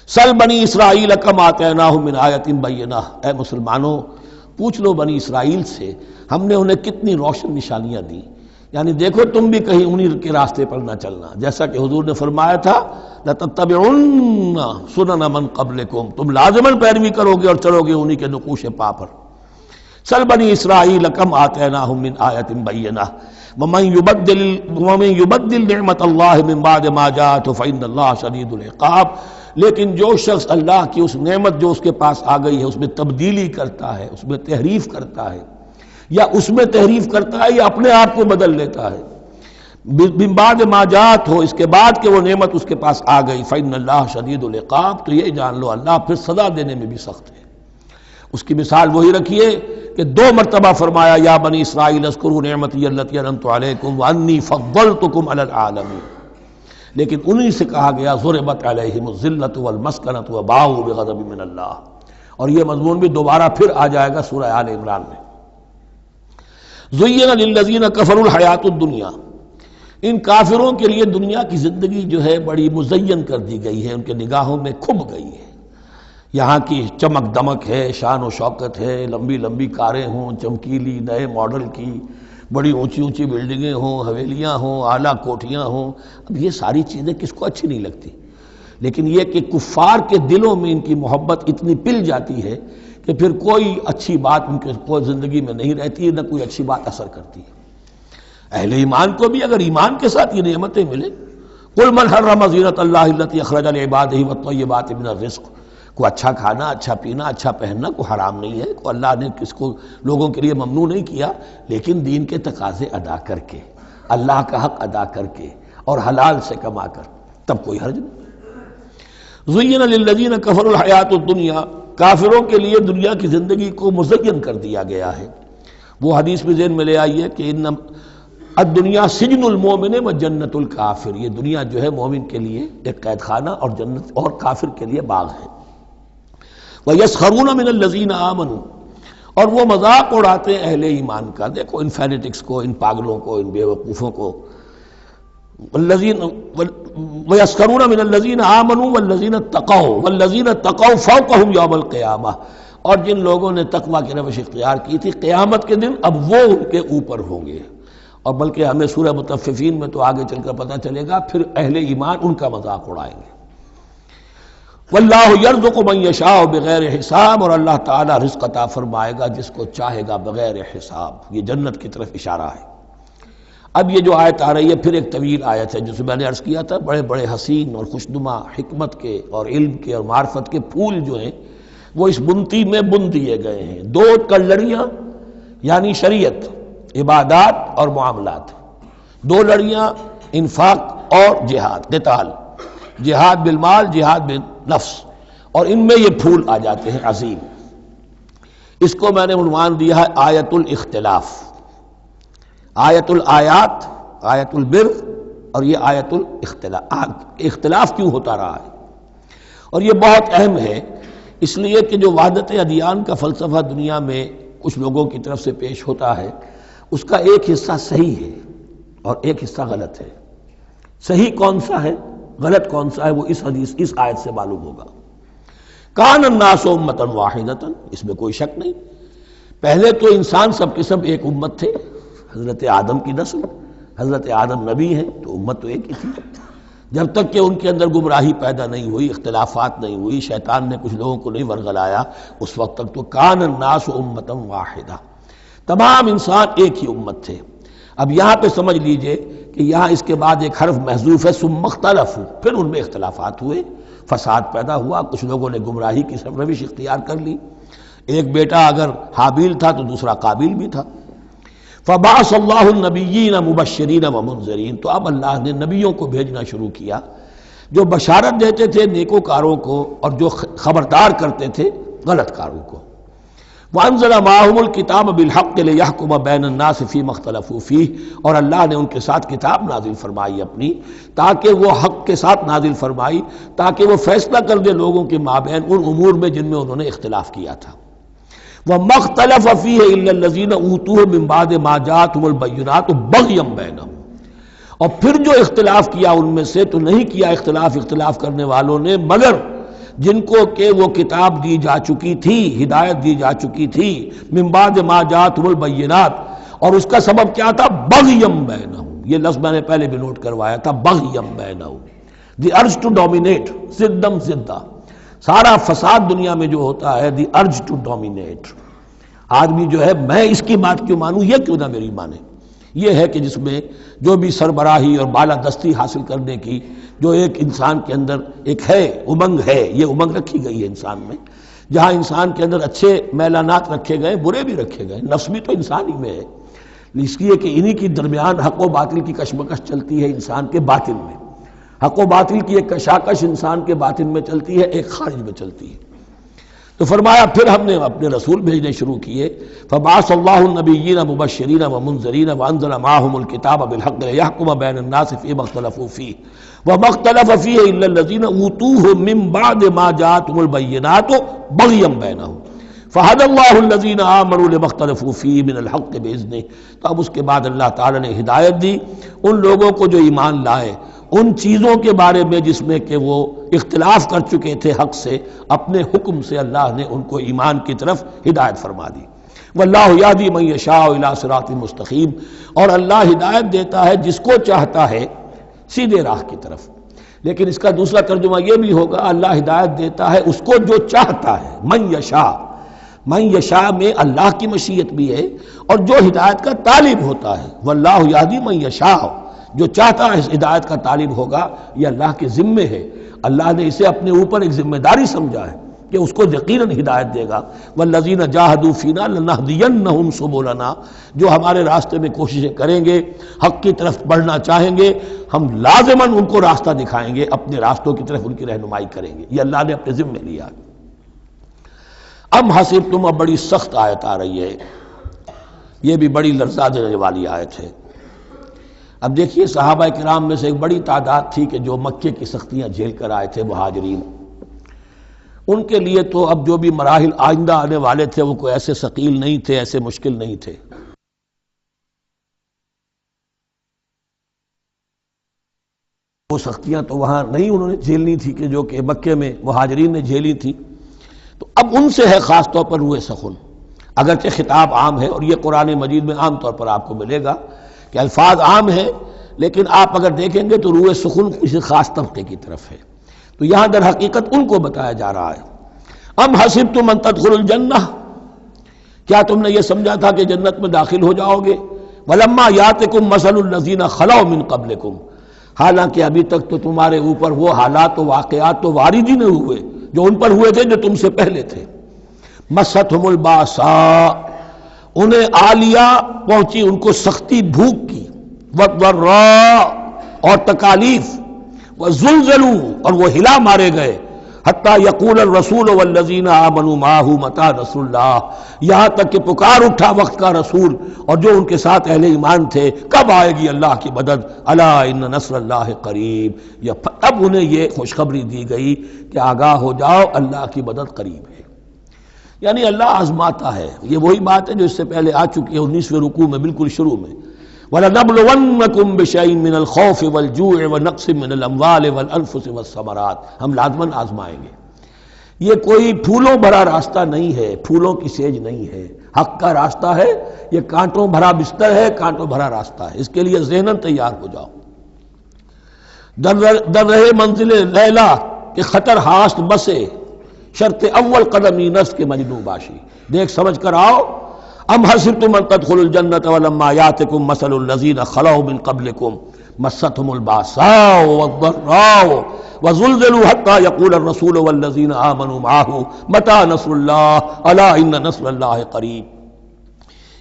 سل بنی اسرائیل کم آتیناہم من آیۃ بینہ، اے مسلمانوں پوچھ لو بنی اسرائیل سے ہم نے انہیں کتنی روشن نشانیاں دی. یعنی دیکھو تم بھی کہیں انہی کے راستے پر نہ چلنا، جیسا کہ حضور نے فرمایا تھا لَتَتَّبِعُنَّ سُنَنَ مَن قَبْلِكُمْ، تم لازماً پیروی کرو گے اور چلو گے انہی کے نقوش پا پر. سل بنی اسرائیل کم آتیناہم من آیۃ بینہ ومن یبدل نعمت اللہ من بعد ما جاءتہ فإن اللہ شدید العقاب. لیکن جو شخص اللہ کی اس نعمت جو اس کے پاس آ گئی ہے اس میں تبدیلی کرتا ہے، اس میں تحریف کرتا ہے، یا اس میں تحریف کرتا ہے یا اپنے آپ کو بدل لیتا ہے، من بعد ما جاءت ہو، اس کے بعد کہ وہ نعمت اس کے پاس آ گئی، فإن اللہ شدید العقاب، تو یہ جان لو اللہ پھر سزا دینے میں بھی سخت ہے. اس کی مثال وہی رکھیے کہ 2 مرتبہ فرمایا یا بنی اسرائیل اذکروا نعمتی التی انعمت علیکم وانی فضلتکم علی العالمین، لیکن انہی سے کہا گیا ضربت علیہم الذلۃ والمسکنۃ وباؤوا بغضب من اللہ. اور یہ مضمون بھی دوبارہ پھر آ جائے گا سورہ آل عمران میں. زین للذین کفروا الحیاۃ الدنیا، ان کافروں کے لیے دنیا کی زندگی جو ہے بڑی مزین کر دی گئی ہے، ان کے نگاہوں میں کھب گئی ہے. یہاں کی چمک دمک ہے، شان و شوکت ہے، لمبی لمبی کاریں ہوں چمکیلی نئے ماڈل کی، بڑی اونچی اونچی بلڈنگیں ہوں، حویلیاں ہوں، اعلیٰ کوٹھیاں ہوں. اب یہ ساری چیزیں کس کو اچھی نہیں لگتی، لیکن یہ کہ کفار کے دلوں میں ان کی محبت اتنی پل جاتی ہے کہ پھر کوئی اچھی بات ان کے کوئی زندگی میں نہیں رہتی، نہ کوئی اچھی بات اثر کرتی ہے. اہل ایمان کو بھی اگر ایمان کے ساتھ یہ نعمتیں ملیں، قل من حرم زینۃ اللہ التی اخرج لعبادہ والطیبات من الرزق، کو اچھا کھانا، اچھا پینا، اچھا پہننا کو حرام نہیں ہے، کو اللہ نے کس کو لوگوں کے لیے ممنوع نہیں کیا، لیکن دین کے تقاضے ادا کر کے، اللہ کا حق ادا کر کے اور حلال سے کما کر، تب کوئی حرج نہیں. زین للذین کفروا الحیاۃ الدنیا، کافروں کے لیے دنیا کی زندگی کو مزین کر دیا گیا ہے. وہ حدیث بھی ذہن میں لے آئیے کہ ان الدنیا سجن المومن و جنت الکافر، یہ دنیا جو ہے مومن کے لیے ایک قید خانہ اور جنت اور کافر کے لیے باغ ہے. وَيَسْخَرُونَ مِنَ الَّذِينَ آمَنُوا، اور وہ مذاق اڑاتے ہیں اہل ایمان کا. دیکھو ان فینیٹکس کو، ان پاگلوں کو، ان بیوقوفوں کو. وَيَسْخَرُونَ مِنَ الَّذِينَ آمَنُوا وَالَّذِينَ اتَّقَوْا وَالَّذِينَ اتَّقَوْا فَوْقَهُمْ يَوْمَ الْقِيَامَةِ، اور جن لوگوں نے تقویٰ کی روش اختیار کی تھی قیامت کے دن اب وہ ان کے اوپر ہوں گے. اور بلکہ ہمیں سورہ مطففین میں تو آگے چل کر پتہ چلے گا پھر اہل ایمان ان کا مذاق اڑائیں گے. واللہ یرزق من یشاء بغیر حساب، اور اللہ تعالیٰ رزق عطا فرمائے گا جس کو چاہے گا بغیر حساب۔ یہ جنت کی طرف اشارہ ہے۔ اب یہ جو آیت آ رہی ہے پھر ایک طویل آیت ہے، جسے میں نے عرض کیا تھا بڑے بڑے حسین اور خوشنما حکمت کے اور علم کے اور معرفت کے پھول جو ہیں وہ اس بنتی میں بن دیے گئے ہیں۔ دو لڑیاں یعنی شریعت، عبادات اور معاملات، دو لڑیاں انفاق اور جہاد، قتال، جہاد بالمال، جہاد بالنفس، اور ان میں یہ پھول آ جاتے ہیں عظیم۔ اس کو میں نے عنوان دیا ہے آیت الاختلاف، آیت الآیات، آیت البر، اور یہ آیت الاختلاف۔ اختلاف کیوں ہوتا رہا ہے؟ اور یہ بہت اہم ہے اس لیے کہ جو وحدت ادیان کا فلسفہ دنیا میں کچھ لوگوں کی طرف سے پیش ہوتا ہے اس کا ایک حصہ صحیح ہے اور ایک حصہ غلط ہے۔ صحیح کون سا ہے، غلط کون سا ہے، وہ اس حدیث، اس آیت سے معلوم ہوگا۔ کان الناس امۃ واحدۃ، اس میں کوئی شک نہیں، پہلے تو انسان سب کے سب ایک امت تھے، حضرت آدم کی نسل، حضرت آدم نبی ہیں تو امت تو ایک ہی تھی، جب تک کہ ان کے اندر گمراہی پیدا نہیں ہوئی، اختلافات نہیں ہوئی، شیطان نے کچھ لوگوں کو نہیں ورغلایا، اس وقت تک تو کان الناس امۃ واحدہ، تمام انسان ایک ہی امت تھے۔ اب یہاں پہ سمجھ لیجئے کہ یہاں اس کے بعد ایک حرف محذوف ہے، ثم اختلفوا، پھر ان میں اختلافات ہوئے، فساد پیدا ہوا، کچھ لوگوں نے گمراہی کی روش اختیار کر لی، ایک بیٹا اگر حابیل تھا تو دوسرا قابیل بھی تھا۔ فبعث اللہ النبیین مبشرین ومنذرین، تو اب اللہ نے نبیوں کو بھیجنا شروع کیا جو بشارت دیتے تھے نیکوکاروں کو اور جو خبردار کرتے تھے غلط کاروں کو۔ وانزل معهم الکتاب بالحق لیحکم بین الناس فیما اختلفوا فیہ، اور اللہ نے ان کے ساتھ کتاب نازل فرمائی اپنی، تاکہ وہ حق کے ساتھ نازل فرمائی، تاکہ وہ فیصلہ کر دے لوگوں کے مابین ان امور میں جن میں انہوں نے اختلاف کیا تھا۔ وَمَا اخْتَلَفَ فِيهِ إِلَّا الَّذِينَ أُوتُوهُ مِن بَعْدِ مَا جَاءَتْهُمُ الْبَيِّنَاتُ بَغْيًا بَيْنَهُمْ، اور پھر جو اختلاف کیا ان میں سے تو نہیں کیا اختلاف کرنے والوں نے مگر جن کو کہ وہ کتاب دی جا چکی تھی، ہدایت دی جا چکی تھی، من بعد ما جاءتهم البینات، اور اس کا سبب کیا تھا؟ بغیم بینہم، یہ لفظ میں نے پہلے بھی نوٹ کروایا تھا، بغیم بینہم، دی ارج ٹو ڈومینیٹ، زدم زدہ، سارا فساد دنیا میں جو ہوتا ہے دی ارج ٹو ڈومینیٹ، آدمی جو ہے میں اس کی بات کیوں مانوں، یہ کیوں نہ میری مانے، یہ ہے کہ جس میں جو بھی سربراہی اور بالادستی حاصل کرنے کی جو ایک انسان کے اندر ایک ہے امنگ ہے، یہ امنگ رکھی گئی ہے انسان میں، جہاں انسان کے اندر اچھے میلانات رکھے گئے، برے بھی رکھے گئے، نفس بھی تو انسان ہی میں ہے، اس لیے کہ انہی کی درمیان حق و باطل کی کشمکش چلتی ہے انسان کے باطن میں، حق و باطل کی ایک کشاکش انسان کے باطن میں چلتی ہے، ایک خارج میں چلتی ہے۔ تو فرمایا پھر ہم نے اپنے رسول بھیجنے شروع کیے، فبعث اللہ النبیین مبشرین ومنذرین وانزل معهم الکتاب بالحق لیحکم بین الناس فیما اختلفوا فیہ وما اختلف فیہ الا الذین اوتوہ من بعد ما جاءتهم البینات بغیا بینہم فہدی اللہ الذین آمنوا لما اختلفوا فیہ من الحق باذنہ۔ تو اب اس کے بعد اللہ تعالیٰ نے ہدایت دی ان لوگوں کو جو ایمان لائے ان چیزوں کے بارے میں جس میں کہ وہ اختلاف کر چکے تھے حق سے، اپنے حکم سے اللہ نے ان کو ایمان کی طرف ہدایت فرما دی۔ واللہ یہدی من یشاء الی صراط مستقیم، اور اللہ ہدایت دیتا ہے جس کو چاہتا ہے سیدھے راہ کی طرف۔ لیکن اس کا دوسرا ترجمہ یہ بھی ہوگا اللہ ہدایت دیتا ہے اس کو جو چاہتا ہے، من یشاء، من یشاء میں اللہ کی مشیت بھی ہے اور جو ہدایت کا طالب ہوتا ہے، واللہ یہدی من یشاء، جو چاہتا ہے اس ہدایت کا طالب ہوگا، یہ اللہ کے ذمے ہے، اللہ نے اسے اپنے اوپر ایک ذمہ داری سمجھا ہے کہ اس کو یقیناً ہدایت دے گا۔ والذین جاہدوا فینا لنہدینہم سبلنا، جو ہمارے راستے میں کوششیں کریں گے، حق کی طرف بڑھنا چاہیں گے، ہم لازماً ان کو راستہ دکھائیں گے، اپنے راستوں کی طرف ان کی رہنمائی کریں گے، یہ اللہ نے اپنے ذمے لیا۔ ام حسبتم، اب بڑی سخت آیت آ رہی ہے، یہ بھی بڑی لرزا دینے والی آیت ہے۔ اب دیکھیے صحابہ کرام میں سے ایک بڑی تعداد تھی کہ جو مکے کی سختیاں جھیل کر آئے تھے، مہاجرین، ان کے لیے تو اب جو بھی مراحل آئندہ آنے والے تھے وہ کوئی ایسے ثقیل نہیں تھے، ایسے مشکل نہیں تھے۔ وہ سختیاں تو وہاں نہیں انہوں نے جھیلنی تھی کہ جو کہ مکے میں مہاجرین نے جھیلی تھی، تو اب ان سے ہے خاص طور پر روئے سخن، اگرچہ خطاب عام ہے، اور یہ قرآن مجید میں عام طور پر آپ کو ملے گا کہ الفاظ عام ہیں، لیکن آپ اگر دیکھیں گے تو روئے سخن کسی خاص طبقے کی طرف ہے۔ تو یہاں در حقیقت ان کو بتایا جا رہا ہے۔ ام حسبتم ان تدخلوا الجنہ، کیا تم نے یہ سمجھا تھا کہ جنت میں داخل ہو جاؤ گے؟ ولما یاتکم مثل الذین خلوا من قبلکم، حالانکہ ابھی تک تو تمہارے اوپر وہ حالات و واقعات تو وارد ہی نہیں ہوئے جو ان پر ہوئے تھے جو تم سے پہلے تھے۔ مستہم الباساء، انہیں آ لیا پہنچی ان کو سختی بھوک کی، والضراء اور تکالیف، وزلزلوا اور وہ ہلا مارے گئے، حتی یقول الرسول والذین آمنوا معہ متی نصر اللہ، یہاں تک کہ پکار اٹھا وقت کا رسول اور جو ان کے ساتھ اہل ایمان تھے، کب آئے گی اللہ کی مدد، الا ان نصر اللہ قریب، اب انہیں یہ خوشخبری دی گئی کہ آگاہ ہو جاؤ اللہ کی مدد قریب ہے۔ یعنی اللہ آزماتا ہے، یہ وہی بات ہے جو اس سے پہلے آ چکی ہے 19ویں رکوع میں بالکل شروع میں، وَلَنَبْلُوَنَّكُمْ بِشَيْءٍ مِّنَ الْخَوْفِ وَالْجُوعِ وَنَقْصٍ مِّنَ الْأَمْوَالِ وَالْأَنفُسِ وَالثَّمَرَاتِ، ہم لازماً آزمائیں گے۔ یہ کوئی پھولوں بھرا راستہ نہیں ہے، پھولوں کی سیج نہیں ہے، حق کا راستہ ہے، یہ کانٹوں بھرا بستر ہے، کانٹوں بھرا راستہ ہے، اس کے لیے ذہناً تیار ہو جاؤ۔ در رہے منزل لیلا کہ خطر ہاست بسے، شرط اول قدمی نفس کے مجنوں باشی، دیکھ سمجھ کر آؤ۔ ام حسبتم ان تدخلوا الجنة ولما یاتکم مثل الذین خلوا من قبلکم مستهم الباساء والضراء وزلزلوا حتى يقول الرسول والذین آمنوا معه متی نصر اللہ الا ان نصر اللہ قریب۔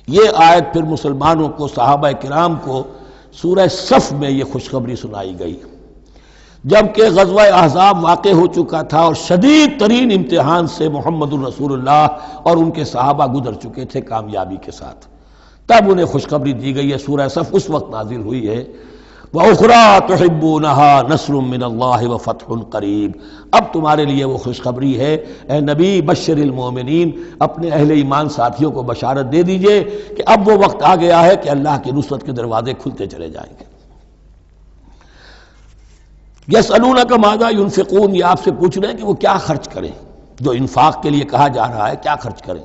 یہ آیت پھر مسلمانوں کو، صحابہ کرام کو سورہ صف میں یہ خوشخبری سنائی گئی جبکہ غزوہ احزاب واقع ہو چکا تھا اور شدید ترین امتحان سے محمد الرسول اللہ اور ان کے صحابہ گزر چکے تھے کامیابی کے ساتھ، تب انہیں خوشخبری دی گئی ہے۔ سورہ صف اس وقت نازل ہوئی ہے، وَأُخْرَىٰ تُحِبُّونَهَا نَصْرٌ مِّنَ اللَّهِ وَفَتْحٌ قَرِیب، اب تمہارے لیے وہ خوشخبری ہے اے نبی، بشر المومنین، اپنے اہل ایمان ساتھیوں کو بشارت دے دیجئے کہ اب وہ وقت آ گیا ہے کہ اللہ کی نصرت کے دروازے کھلتے چلے جائیں گے۔ یسألونک ماذا ینفقون، یہ آپ سے پوچھ رہے ہیں کہ وہ کیا خرچ کریں، جو انفاق کے لیے کہا جا رہا ہے کیا خرچ کریں۔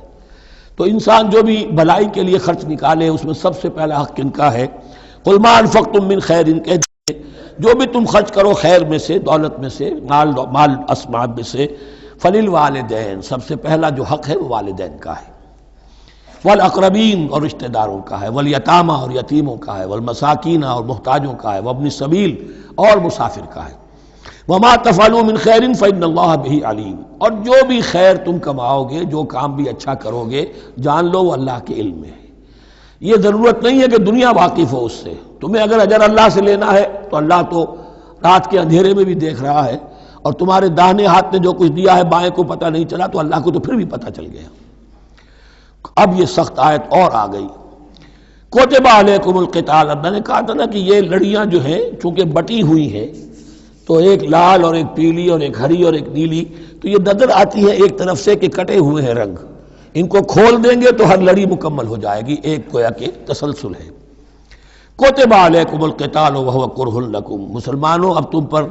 تو انسان جو بھی بھلائی کے لیے خرچ نکالے اس میں سب سے پہلا حق کن کا ہے؟ قل ما انفقتم من خیر، کہہ دیجیے جو بھی تم خرچ کرو خیر میں سے، دولت میں سے، مال اسباب میں سے، فللوالدین، سب سے پہلا جو حق ہے وہ والدین کا ہے، والاقربین اور رشتہ داروں کا ہے، والیتامى اور یتیموں کا ہے، والمساکین اور محتاجوں کا ہے، وابن السبیل اور مسافر کا ہے، وما تفعلوا من خیر فإن اللہ بہ علیم، اور جو بھی خیر تم کماؤ گے، جو کام بھی اچھا کرو گے، جان لو وہ اللہ کے علم میں ہے۔ یہ ضرورت نہیں ہے کہ دنیا واقف ہو اس سے، تمہیں اگر اجر اللہ سے لینا ہے تو اللہ تو رات کے اندھیرے میں بھی دیکھ رہا ہے، اور تمہارے داہنے ہاتھ نے جو کچھ دیا ہے بائیں کو پتہ نہیں چلا تو اللہ کو تو پھر بھی پتہ چل گیا۔ اب یہ سخت آیت اور آ گئی، کتب علیکم القتال، اب میں نے کہا تھا نا کہ یہ لڑیاں جو ہیں چونکہ بٹی ہوئی ہیں تو ایک لال اور ایک پیلی اور ایک ہری اور ایک نیلی، تو یہ نظر آتی ہے ایک طرف سے کہ کٹے ہوئے ہیں رنگ، ان کو کھول دیں گے تو ہر لڑی مکمل ہو جائے گی، ایک گویا کہ تسلسل ہے۔ کتب علیکم القتال وہو کرہ لکم، مسلمانوں اب تم پر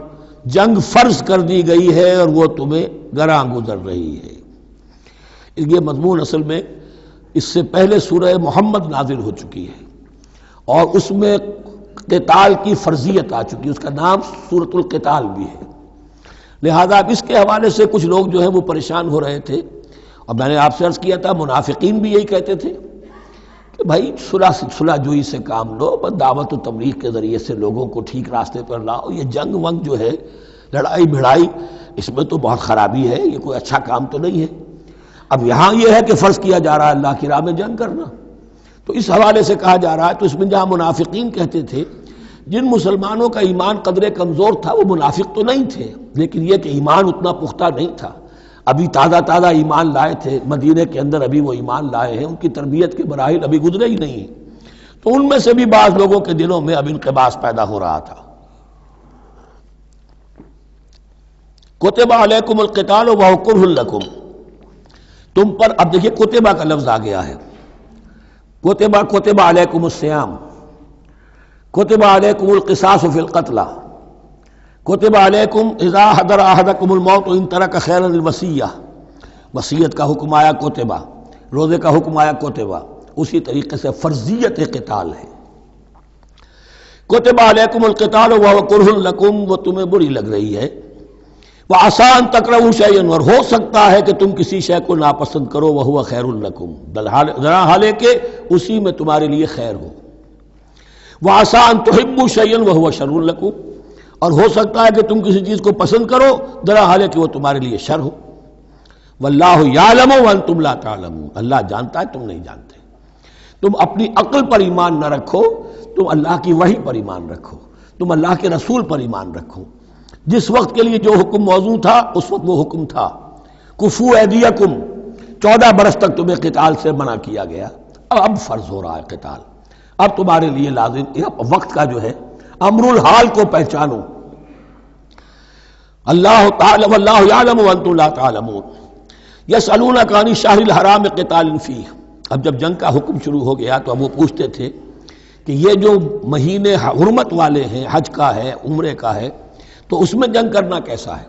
جنگ فرض کر دی گئی ہے اور وہ تمہیں گراں گزر رہی ہے۔ یہ مضمون اصل میں اس سے پہلے سورہ محمد نازل ہو چکی ہے اور اس میں قتال کی فرضیت آ چکی ہے، اس کا نام سورۃ القتال بھی ہے، لہذا اب اس کے حوالے سے کچھ لوگ جو ہیں وہ پریشان ہو رہے تھے، اور میں نے آپ سے عرض کیا تھا منافقین بھی یہی کہتے تھے کہ بھائی صلح جوئی سے کام لو، بس دعوت و تبلیغ کے ذریعے سے لوگوں کو ٹھیک راستے پر لاؤ، یہ جنگ ونگ جو ہے، لڑائی بھڑائی، اس میں تو بہت خرابی ہے، یہ کوئی اچھا کام تو نہیں ہے۔ اب یہاں یہ ہے کہ فرض کیا جا رہا ہے اللہ کی راہ میں جنگ کرنا، تو اس حوالے سے کہا جا رہا ہے، تو اس میں جہاں منافقین کہتے تھے، جن مسلمانوں کا ایمان قدرے کمزور تھا وہ منافق تو نہیں تھے، لیکن یہ کہ ایمان اتنا پختہ نہیں تھا، ابھی تازہ ایمان لائے تھے، مدینے کے اندر ابھی وہ ایمان لائے ہیں، ان کی تربیت کے مراحل ابھی گزرے ہی نہیں ہیں، تو ان میں سے بھی بعض لوگوں کے دلوں میں اب انقباض پیدا ہو رہا تھا۔ کتب علیکم القتال وہو کرہ لکم، تم پر، اب دیکھیے کتبہ کا لفظ آ گیا ہے، کتب علیکم الصیام، کتب علیکم القصاص فی القتلى، کتب علیکم اذا حضر احدکم الموت ان ترک خیرا الوصیہ، وصیت کا حکم آیا کتبہ، روزے کا حکم آیا کتبہ، اسی طریقے سے فرضیت قتال ہے۔ کتب علیکم القتال وہو کرہ لکم، وہ تمہیں بری لگ رہی ہے، وَعَسَىٰ أَن تَكْرَهُوا شَيْئًا، اور ہو سکتا ہے کہ تم کسی شے کو ناپسند کرو، وَهُوَ خَيْرٌ لَكُمْ، ذرا حالانکہ اسی میں تمہارے لیے خیر ہو۔ وَعَسَىٰ أَن تُحِبُّوا شَيْئًا وَهُوَ شَرٌّ لَكُمْ، اور ہو سکتا ہے کہ تم کسی چیز کو پسند کرو ذرا حالانکہ وہ تمہارے لیے شر ہو۔ وَاللَّهُ يَعْلَمُ وَأَنْتُمْ لَا تَعْلَمُونَ، اللہ جانتا ہے تم نہیں جانتے۔ تم اپنی عقل پر ایمان نہ رکھو، تم اللہ کی وحی پر ایمان رکھو، تم اللہ کے رسول پر ایمان رکھو۔ جس وقت کے لیے جو حکم موضوع تھا اس وقت وہ حکم تھا، کفو ایدیکم، 14 برس تک تمہیں قتال سے منع کیا گیا، اب فرض ہو رہا ہے قتال، اب تمہارے لیے لازم وقت کا جو ہے امر الحال کو پہچانو۔ اللہ تعالی واللہ یعلم وانتم لا تعلمون، یسألونک عن الشہر الحرام قتال فیہ، اب جب جنگ کا حکم شروع ہو گیا تو اب وہ پوچھتے تھے کہ یہ جو مہینے حرمت والے ہیں، حج کا ہے، عمرے کا ہے، تو اس میں جنگ کرنا کیسا ہے؟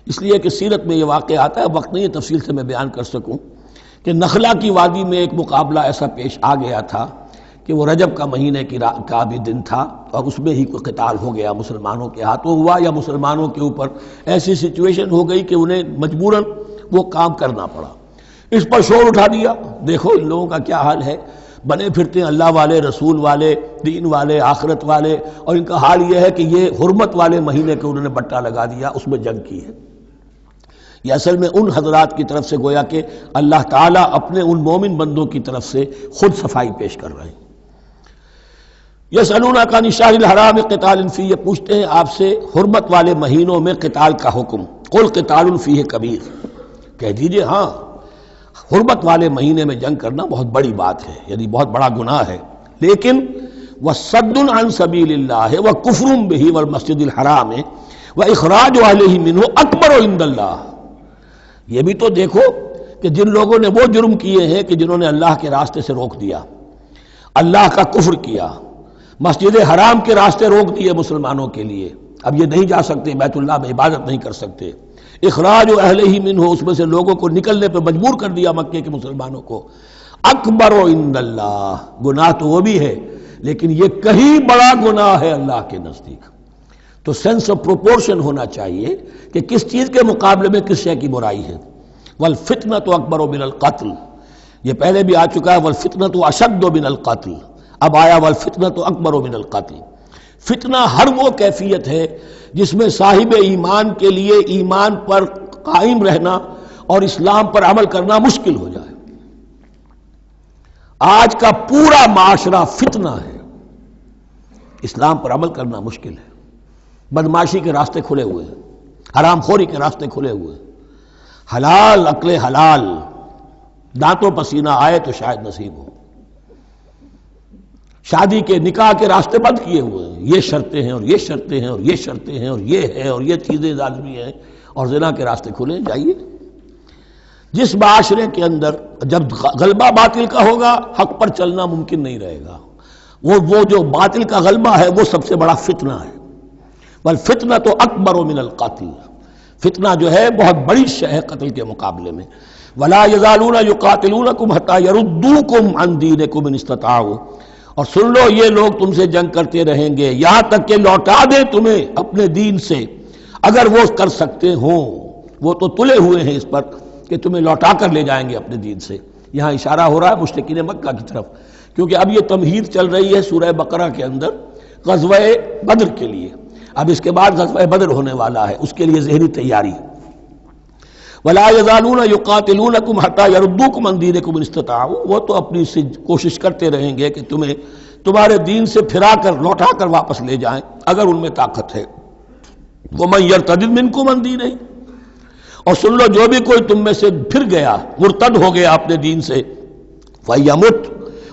اس لیے کہ سیرت میں یہ واقعہ آتا ہے، وقت نہیں ہے تفصیل سے میں بیان کر سکوں، کہ نخلا کی وادی میں ایک مقابلہ ایسا پیش آ گیا تھا کہ وہ رجب کا مہینے کا بھی دن تھا، اور اس میں ہی کوئی قتال ہو گیا، مسلمانوں کے ہاتھوں ہوا یا مسلمانوں کے اوپر ایسی سچویشن ہو گئی کہ انہیں مجبوراً وہ کام کرنا پڑا۔ اس پر شور اٹھا دیا، دیکھو ان لوگوں کا کیا حال ہے، بنے پھرتے ہیں اللہ والے، رسول والے، دین والے، آخرت والے، اور ان کا حال یہ ہے کہ یہ حرمت والے مہینے کے انہوں نے بٹا لگا دیا، اس میں جنگ کی ہے۔ یہ اصل میں ان حضرات کی طرف سے گویا کہ اللہ تعالیٰ اپنے ان مومن بندوں کی طرف سے خود صفائی پیش کر رہے ہیں۔ یسألونک عن الشہر الحرام قتال فیہ، یہ پوچھتے ہیں آپ سے حرمت والے مہینوں میں قتال کا حکم، قل قتال فیہ کبیر، کہہ دیجئے ہاں حرمت والے مہینے میں جنگ کرنا بہت بڑی بات ہے، یعنی بہت بڑا گناہ ہے، لیکن وَصَدٌّ عَن سَبِيلِ اللَّهِ وَكُفْرٌ بِهِ وَالْمَسْجِدِ الْحَرَامِ وَإِخْرَاجُ أَهْلِهِ مِنْهُ أَكْبَرُ عِندَ اللَّهِ، یہ بھی تو دیکھو کہ جن لوگوں نے وہ جرم کیے ہیں کہ جنہوں نے اللہ کے راستے سے روک دیا، اللہ کا کفر کیا، مسجد حرام کے راستے روک دیے مسلمانوں کے لیے، اب یہ نہیں جا سکتے، بیت اللہ میں عبادت نہیں کر سکتے، اخراج اہلہ منہ، اس میں سے لوگوں کو نکلنے پہ مجبور کر دیا مکے کے مسلمانوں کو، اکبر عند اللہ، گناہ تو وہ بھی ہے لیکن یہ کہیں بڑا گناہ ہے اللہ کے نزدیک۔ تو سینس آف پروپورشن ہونا چاہیے کہ کس چیز کے مقابلے میں کس شے کی برائی ہے۔ والفتنۃ اکبر من القتل، یہ پہلے بھی آ چکا ہے، والفتنۃ اشد من القتل، اب آیا والفتنۃ اکبر من القتل۔ فتنہ ہر وہ کیفیت ہے جس میں صاحب ایمان کے لیے ایمان پر قائم رہنا اور اسلام پر عمل کرنا مشکل ہو جائے۔ آج کا پورا معاشرہ فتنہ ہے، اسلام پر عمل کرنا مشکل ہے، بدماشی کے راستے کھلے ہوئے ہیں، حرام خوری کے راستے کھلے ہوئے ہیں، حلال عقل حلال دانتوں پسینہ آئے تو شاید نصیب ہو، شادی کے نکاح کے راستے بند کیے ہوئے ہیں، یہ شرطیں ہیں اور یہ شرطیں ہیں اور یہ شرطیں ہیں اور یہ ہے اور یہ چیزیں لازمی ہیں، اور زنا کے راستے کھلے جائیے۔ جس معاشرے کے اندر جب غلبہ باطل کا ہوگا حق پر چلنا ممکن نہیں رہے گا، وہ جو باطل کا غلبہ ہے وہ سب سے بڑا فتنہ ہے۔ والفتنۃ اکبر من القتل، فتنہ جو ہے بہت بڑی شے ہے قتل کے مقابلے میں۔ ولا یزالون یقاتلونکم حتی یردوکم عن دینکم ان استطاعوا، اور سن لو یہ لوگ تم سے جنگ کرتے رہیں گے یہاں تک کہ لوٹا دیں تمہیں اپنے دین سے، اگر وہ کر سکتے ہوں، وہ تو تلے ہوئے ہیں اس پر کہ تمہیں لوٹا کر لے جائیں گے اپنے دین سے۔ یہاں اشارہ ہو رہا ہے مشرکین مکہ کی طرف، کیونکہ اب یہ تمہید چل رہی ہے سورہ بقرہ کے اندر غزوہ بدر کے لیے، اب اس کے بعد غزوہ بدر ہونے والا ہے، اس کے لیے ذہنی تیاری۔ وَلَا يَزَالُونَ يُقَاتِلُونَكُمْ حَتَّى يَرُدُّوكُمْ عَنْ دِينِكُمْ إِنِ اسْتَطَاعُوا، وہ تو اپنی کوشش کرتے رہیں گے کہ تمہیں تمہارے دین سے پھرا کر لوٹا کر واپس لے جائیں اگر ان میں طاقت ہے۔ وَمَنْ يَرْتَدِدْ مِنْكُمْ عَنْ دِينِهِ، اور سن لو جو بھی کوئی تم میں سے پھر گیا، مرتد ہو گیا اپنے دین سے، فَيَمُتْ،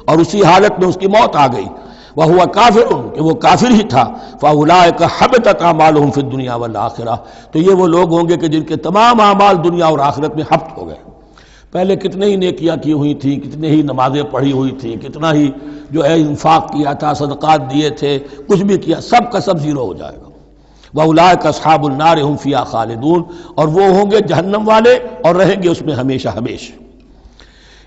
اور اسی حالت میں اس کی موت آ گئی، وَهُوَ كَافِرٌ، کہ وہ کافر ہی تھا، فَأُولَٰئِكَ حَبِطَتْ أَعْمَالُهُمْ فِي الدُّنْيَا وَالْآخِرَةِ، تو یہ وہ لوگ ہوں گے کہ جن کے تمام اعمال دنیا اور آخرت میں حبط ہو گئے۔ پہلے کتنے ہی نیکیاں کی ہوئی تھیں، کتنے ہی نمازیں پڑھی ہوئی تھیں، کتنا ہی جو ہے انفاق کیا تھا، صدقات دیے تھے، کچھ بھی کیا، سب کا سب زیرو ہو جائے گا۔ وَأُولَٰئِكَ أَصْحَابُ النَّارِ هُمْ فِيهَا خَالِدُونَ، اور وہ ہوں گے جہنم والے اور رہیں گے اس میں ہمیشہ ہمیشہ۔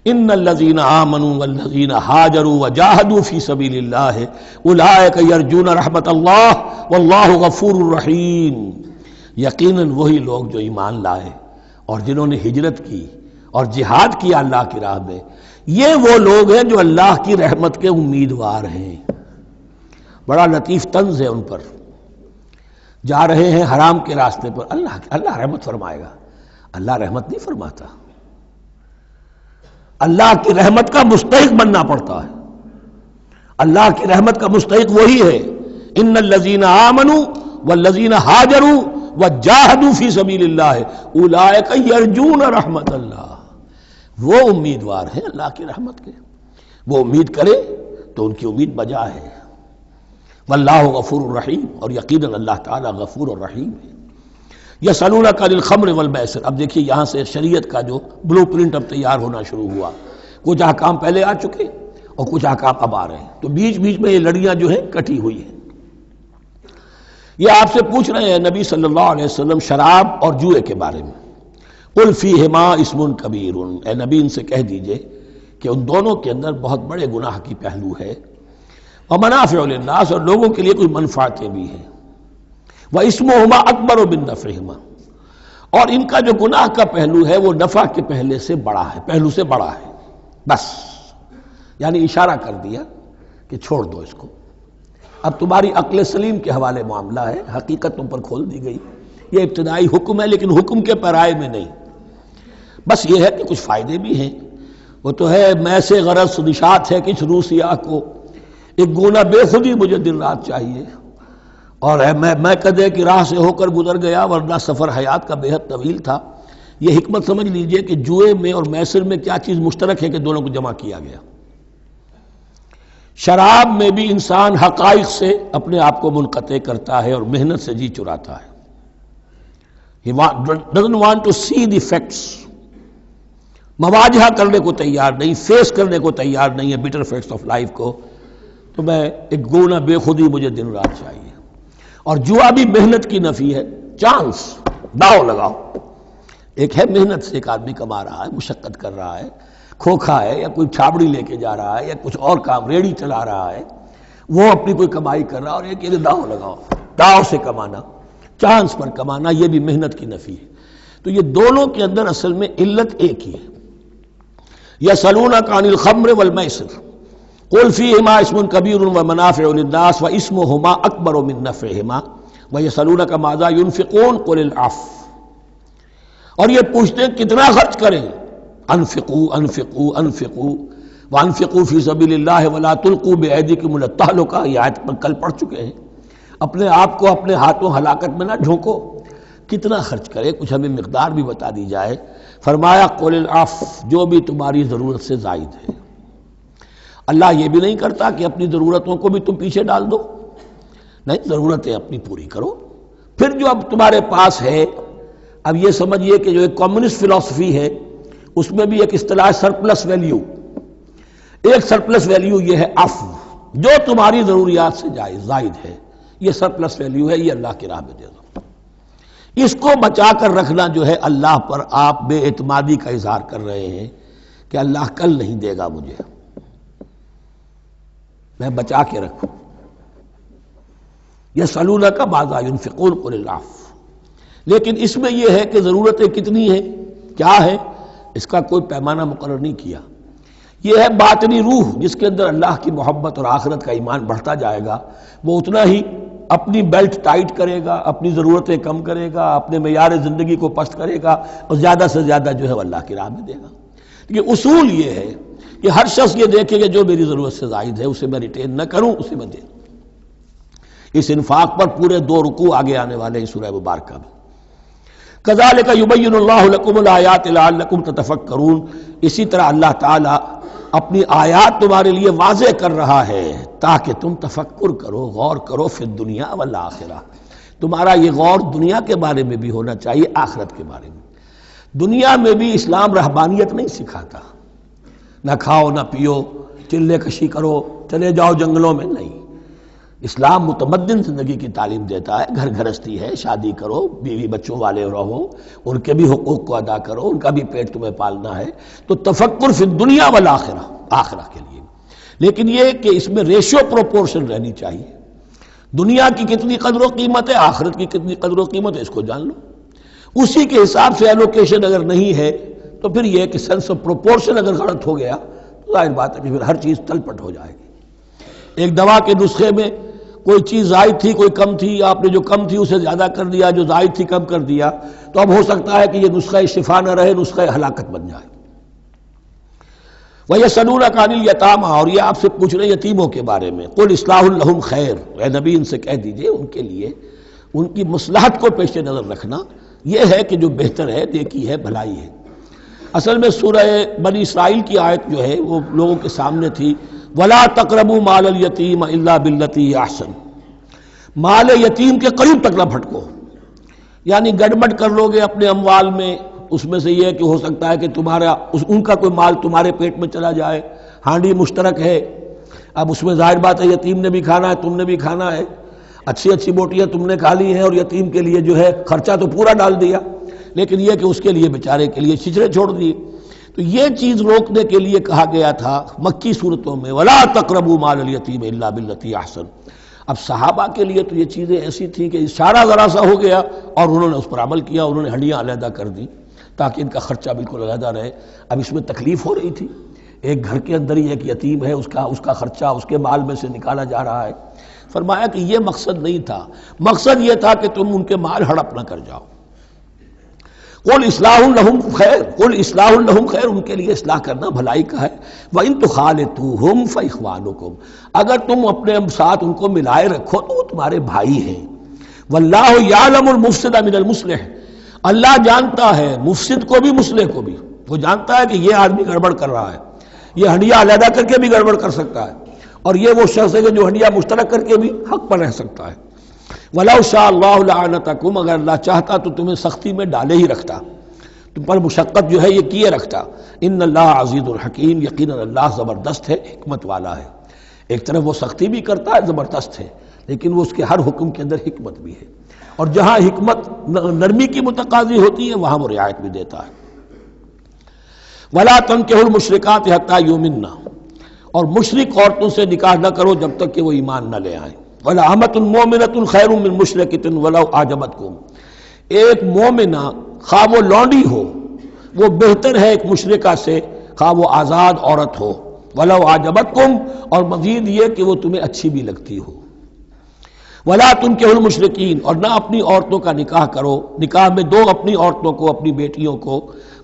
ان الذين آمنوا والذين هاجروا وجاهدوا في سبيل الله اولئك يرجون رحمت اللہ واللہ غفور رحیم، یقیناً وہی لوگ جو ایمان لائے اور جنہوں نے ہجرت کی اور جہاد کیا اللہ کی راہ میں، یہ وہ لوگ ہیں جو اللہ کی رحمت کے امیدوار ہیں۔ بڑا لطیف طنز ہے ان پر، جا رہے ہیں حرام کے راستے پر، اللہ رحمت فرمائے گا۔ اللہ رحمت نہیں فرماتا، اللہ کی رحمت کا مستحق بننا پڑتا ہے۔ اللہ کی رحمت کا مستحق وہی ہے، ان الذین آمنوا والذین ہاجروا وجاہدوا فی سبیل اللہ اولئک یرجون رحمت اللہ، وہ امیدوار ہیں اللہ کی رحمت کے، وہ امید کرے تو ان کی امید بجا ہے۔ واللہ غفور الرحیم، اور یقیناً اللہ تعالیٰ غفور الرحیم ہے۔ یسألونک عن الخمر والمیسر، اب دیکھیے یہاں سے شریعت کا جو بلو پرنٹ اب تیار ہونا شروع ہوا، کچھ احکام پہلے آ چکے اور کچھ احکام اب آ رہے ہیں، تو بیچ بیچ میں یہ لڑیاں جو ہیں کٹی ہوئی ہیں۔ یہ آپ سے پوچھ رہے ہیں نبی صلی اللہ علیہ وسلم شراب اور جوئے کے بارے میں، قل فیہما اسم کبیر، اے نبی ان سے کہہ دیجئے کہ ان دونوں کے اندر بہت بڑے گناہ کی پہلو ہے، ومنافع للناس، اور لوگوں کے لیے کچھ منفعتیں بھی ہیں، واسمہما اکبر من نفعہما، اور ان کا جو گناہ کا پہلو ہے وہ نفع کے پہلو سے بڑا ہے، بس یعنی اشارہ کر دیا کہ چھوڑ دو اس کو، اب تمہاری عقل سلیم کے حوالے معاملہ ہے، حقیقت تم پر کھول دی گئی، یہ ابتدائی حکم ہے لیکن حکم کے پیرائے میں نہیں، بس یہ ہے کہ کچھ فائدے بھی ہیں، وہ تو ہے میں سے غرض نشات ہے کچھ روح سیاہ کو، ایک گونا بے خودی مجھے دن رات چاہیے، اور میں کدے کی راہ سے ہو کر گزر گیا ورنہ سفر حیات کا بے حد طویل تھا۔ یہ حکمت سمجھ لیجئے کہ جوئے میں اور میسر میں کیا چیز مشترک ہے کہ دونوں کو جمع کیا گیا۔ شراب میں بھی انسان حقائق سے اپنے آپ کو منقطع کرتا ہے اور محنت سے جی چراتا ہے، He doesn't want to see the facts، مواجہہ کرنے کو تیار نہیں، فیس کرنے کو تیار نہیں ہے bitter facts of life کو، تو میں ایک گونا بے خودی مجھے دن رات چاہیے۔ اور جوا بھی محنت کی نفی ہے، چانس، داؤ لگاؤ، ایک ہے محنت سے ایک آدمی کما رہا ہے، مشقت کر رہا ہے، کھوکھا ہے یا کوئی چھابڑی لے کے جا رہا ہے یا کچھ اور کام ریڑھی چلا رہا ہے، وہ اپنی کوئی کمائی کر رہا ہے، اور ایک یہ داؤ لگاؤ، داؤ سے کمانا، چانس پر کمانا، یہ بھی محنت کی نفی ہے۔ تو یہ دونوں کے اندر اصل میں علت ایک ہی ہے۔ یسألونک عن الخمر والمیسر قل فیہما اسم کبیر ومنافع للناس واسمہما اکبر من نفعہما ویسألونک ماذا ینفقون قل العفو، اور یہ پوچھتے ہیں کتنا خرچ کریں، انفقوا انفقوا انفقوا وانفقوا فی سبیل اللہ ولا تلقوا بایدیکم الی التہلکہ، یہ آیت پر کل پڑھ چکے ہیں۔ اپنے آپ کو اپنے ہاتھوں ہلاکت میں نہ جھونکو، کتنا خرچ کرے، کچھ ہمیں مقدار بھی بتا دی جائے۔ فرمایا قل العفو، جو بھی تمہاری ضرورت سے زائد ہے۔ اللہ یہ بھی نہیں کرتا کہ اپنی ضرورتوں کو بھی تم پیچھے ڈال دو، نہیں، ضرورتیں اپنی پوری کرو، پھر جو اب تمہارے پاس ہے، اب یہ سمجھیے کہ جو ایک کمیونسٹ فلسفی ہے اس میں بھی ایک اصطلاح سرپلس ویلیو، ایک سرپلس ویلیو یہ ہے عفو، جو تمہاری ضروریات سے زائد ہے، یہ سرپلس ویلیو ہے، یہ اللہ کی راہ میں دے دو۔ اس کو بچا کر رکھنا جو ہے اللہ پر آپ بے اعتمادی کا اظہار کر رہے ہیں کہ اللہ کل نہیں دے گا مجھے، میں بچا کے رکھوں۔ یسألونک ماذا ینفقون قل العفو، لیکن اس میں یہ ہے کہ ضرورتیں کتنی ہیں، کیا ہے، اس کا کوئی پیمانہ مقرر نہیں کیا۔ یہ ہے باطنی روح جس کے اندر اللہ کی محبت اور آخرت کا ایمان بڑھتا جائے گا، وہ اتنا ہی اپنی بیلٹ ٹائٹ کرے گا، اپنی ضرورتیں کم کرے گا، اپنے معیار زندگی کو پست کرے گا، اور زیادہ سے زیادہ جو ہے وہ اللہ کی راہ میں دے گا۔ یہ اصول یہ ہے کہ ہر شخص یہ دیکھے کہ جو میری ضرورت سے زائد ہے اسے میں ریٹین نہ کروں، اسے میں دوں۔ اس انفاق پر پورے 2 رکوع آگے آنے والے ہیں سورہ مبارکہ میں۔ کذالک یبین اللہ لکم الآیات لعلکم تتفکرون، اسی طرح اللہ تعالیٰ اپنی آیات تمہارے لیے واضح کر رہا ہے تاکہ تم تفکر کرو، غور کرو، فی الدنیا والآخرہ، تمہارا یہ غور دنیا کے بارے میں بھی ہونا چاہیے، آخرت کے بارے میں۔ دنیا میں بھی اسلام رہبانیت نہیں سکھاتا، نہ کھاؤ نہ پیو، چلے کشی کرو، چلے جاؤ جنگلوں میں، نہیں۔ اسلام متمدن زندگی کی تعلیم دیتا ہے، گھر گھرستی ہے، شادی کرو، بیوی بچوں والے رہو، ان کے بھی حقوق کو ادا کرو، ان کا بھی پیٹ تمہیں پالنا ہے، تو تفکر فی الدنیا والآخرہ، آخرہ کے لیے۔ لیکن یہ کہ اس میں ریشو پروپورشن رہنی چاہیے، دنیا کی کتنی قدر و قیمت ہے، آخرت کی کتنی قدر و قیمت ہے، اس کو جان لو۔ اسی کے حساب سے ایلوکیشن اگر نہیں ہے تو پھر یہ کہ سینس آف پروپورشن اگر غلط ہو گیا تو ظاہر بات ہے کہ پھر ہر چیز تل پٹ ہو جائے گی۔ ایک دوا کے نسخے میں کوئی چیز زائد تھی، کوئی کم تھی، آپ نے جو کم تھی اسے زیادہ کر دیا، جو زائد تھی کم کر دیا، تو اب ہو سکتا ہے کہ یہ نسخہ شفا نہ رہے، نسخہ ہلاکت بن جائے۔ وَيَسْأَلُونَكَ عَنِ الْيَتَامَىٰ، اور یہ آپ سے پوچھ رہے ہیں یتیموں کے بارے میں۔ قُلْ إِصْلَاحٌ لَهُمْ خَيْرٌ، اے نبی ان سے کہہ دیجئے ان کے لیے ان کی مصلحت کو پیش نظر رکھنا یہ ہے کہ جو بہتر ہے، نیکی ہے، بھلائی ہے۔ اصل میں سورہ بنی اسرائیل کی آیت جو ہے وہ لوگوں کے سامنے تھی، وَلَا تَقْرَبُوا مَالَ الْيَتِيمَ إِلَّا بِالَّتِي هِيَ أَحْسَنُ، مال یتیم کے قریب تک نہ پھٹکو، یعنی گڑبڑ کر لو گے اپنے اموال میں، اس میں سے یہ کہ ہو سکتا ہے کہ ان کا کوئی مال تمہارے پیٹ میں چلا جائے، ہانڈی مشترک ہے، اب اس میں ظاہر بات ہے یتیم نے بھی کھانا ہے، تم نے بھی کھانا ہے، اچھی اچھی بوٹیاں تم نے کھا لی ہیں اور یتیم کے لیے جو ہے خرچہ تو پورا ڈال دیا، لیکن یہ کہ اس کے لیے بیچارے کے لیے چھچڑے چھوڑ دیے۔ تو یہ چیز روکنے کے لیے کہا گیا تھا مکی صورتوں میں وَلَا تَقْرَبُوا مَالَ الْيَتِيمِ إِلَّا بِالَّتِي أَحْسَنُ۔ اب صحابہ کے لیے تو یہ چیزیں ایسی تھیں کہ اشارہ ذرا سا ہو گیا اور انہوں نے اس پر عمل کیا، انہوں نے ہڈیاں علیحدہ کر دی تاکہ ان کا خرچہ بالکل علیحدہ رہے۔ اب اس میں تکلیف ہو رہی تھی، ایک گھر کے اندر ہی ایک یتیم ہے، اس کا خرچہ اس کے مال میں سے نکالا جا رہا ہے۔ فرمایا کہ یہ مقصد نہیں تھا، مقصد یہ تھا کہ تم ان کے مال ہڑپ نہ کر جاؤ۔ قُلْ إِصْلَاحٌ لَهُمْ خَيْرٌ، قُلْ إِصْلَاحٌ لَهُمْ خَيْرٌ، ان کے لیے اصلاح کرنا بھلائی کا ہے۔ وَإِن تُخَالِطُوهُمْ فَإِخْوَانُكُمْ، اگر تم اپنے ساتھ ان کو ملائے رکھو تو وہ تمہارے بھائی ہیں۔ وَاللَّهُ يَعْلَمُ الْمُفْسِدَ مِنَ الْمُصْلِحِ، اللہ جانتا ہے مفسد کو بھی مصلح کو بھی، وہ جانتا ہے کہ یہ آدمی گڑبڑ کر رہا ہے، یہ ہنڈیاں علیحدہ کر کے بھی گڑبڑ کر سکتا ہے، اور یہ وہ شخص ہے کہ جو ہنڈیاں مشترک کر کے بھی حق پر رہ سکتا ہے۔ وَلَوْ شَاءَ اللَّهُ لَعَنَتَكُمْ، اگر اللہ چاہتا تو تمہیں سختی میں ڈالے ہی رکھتا، تم پر مشقت جو ہے یہ کیے رکھتا۔ ان اللہ عزیز الحکیم، یقیناً اللہ زبردست ہے، حکمت والا ہے۔ ایک طرف وہ سختی بھی کرتا ہے، زبردست ہے، لیکن وہ اس کے ہر حکم کے اندر حکمت بھی ہے، اور جہاں حکمت نرمی کی متقاضی ہوتی ہے وہاں وہ رعایت بھی دیتا ہے۔ وَلَا تَنكِحُوا الْمُشْرِكَاتِ حَتَّىٰ يُؤْمِنَّ، اور مشرک عورتوں سے نکاح نہ کرو جب تک کہ وہ ایمان نہ لے آئیں۔ وَلَا أَمَةٌ مُؤْمِنَةٌ خَيْرٌ مِّن مُشْرِكَةٍ وَلَوْ أَعْجَبَتْكُمْ، ایک مومنہ خواہ وہ لونڈی ہو وہ بہتر ہے ایک مشرکہ سے خواہ وہ آزاد عورت ہو۔ وَلَوْ أَعْجَبَتْكُمْ، اور مزید یہ کہ وہ تمہیں اچھی بھی لگتی ہو۔ وَلَا تُنكِحُوا الْمُشْرِكِينَ، اور نہ اپنی عورتوں کا نکاح کرو، نکاح میں دو اپنی عورتوں کو، اپنی بیٹیوں کو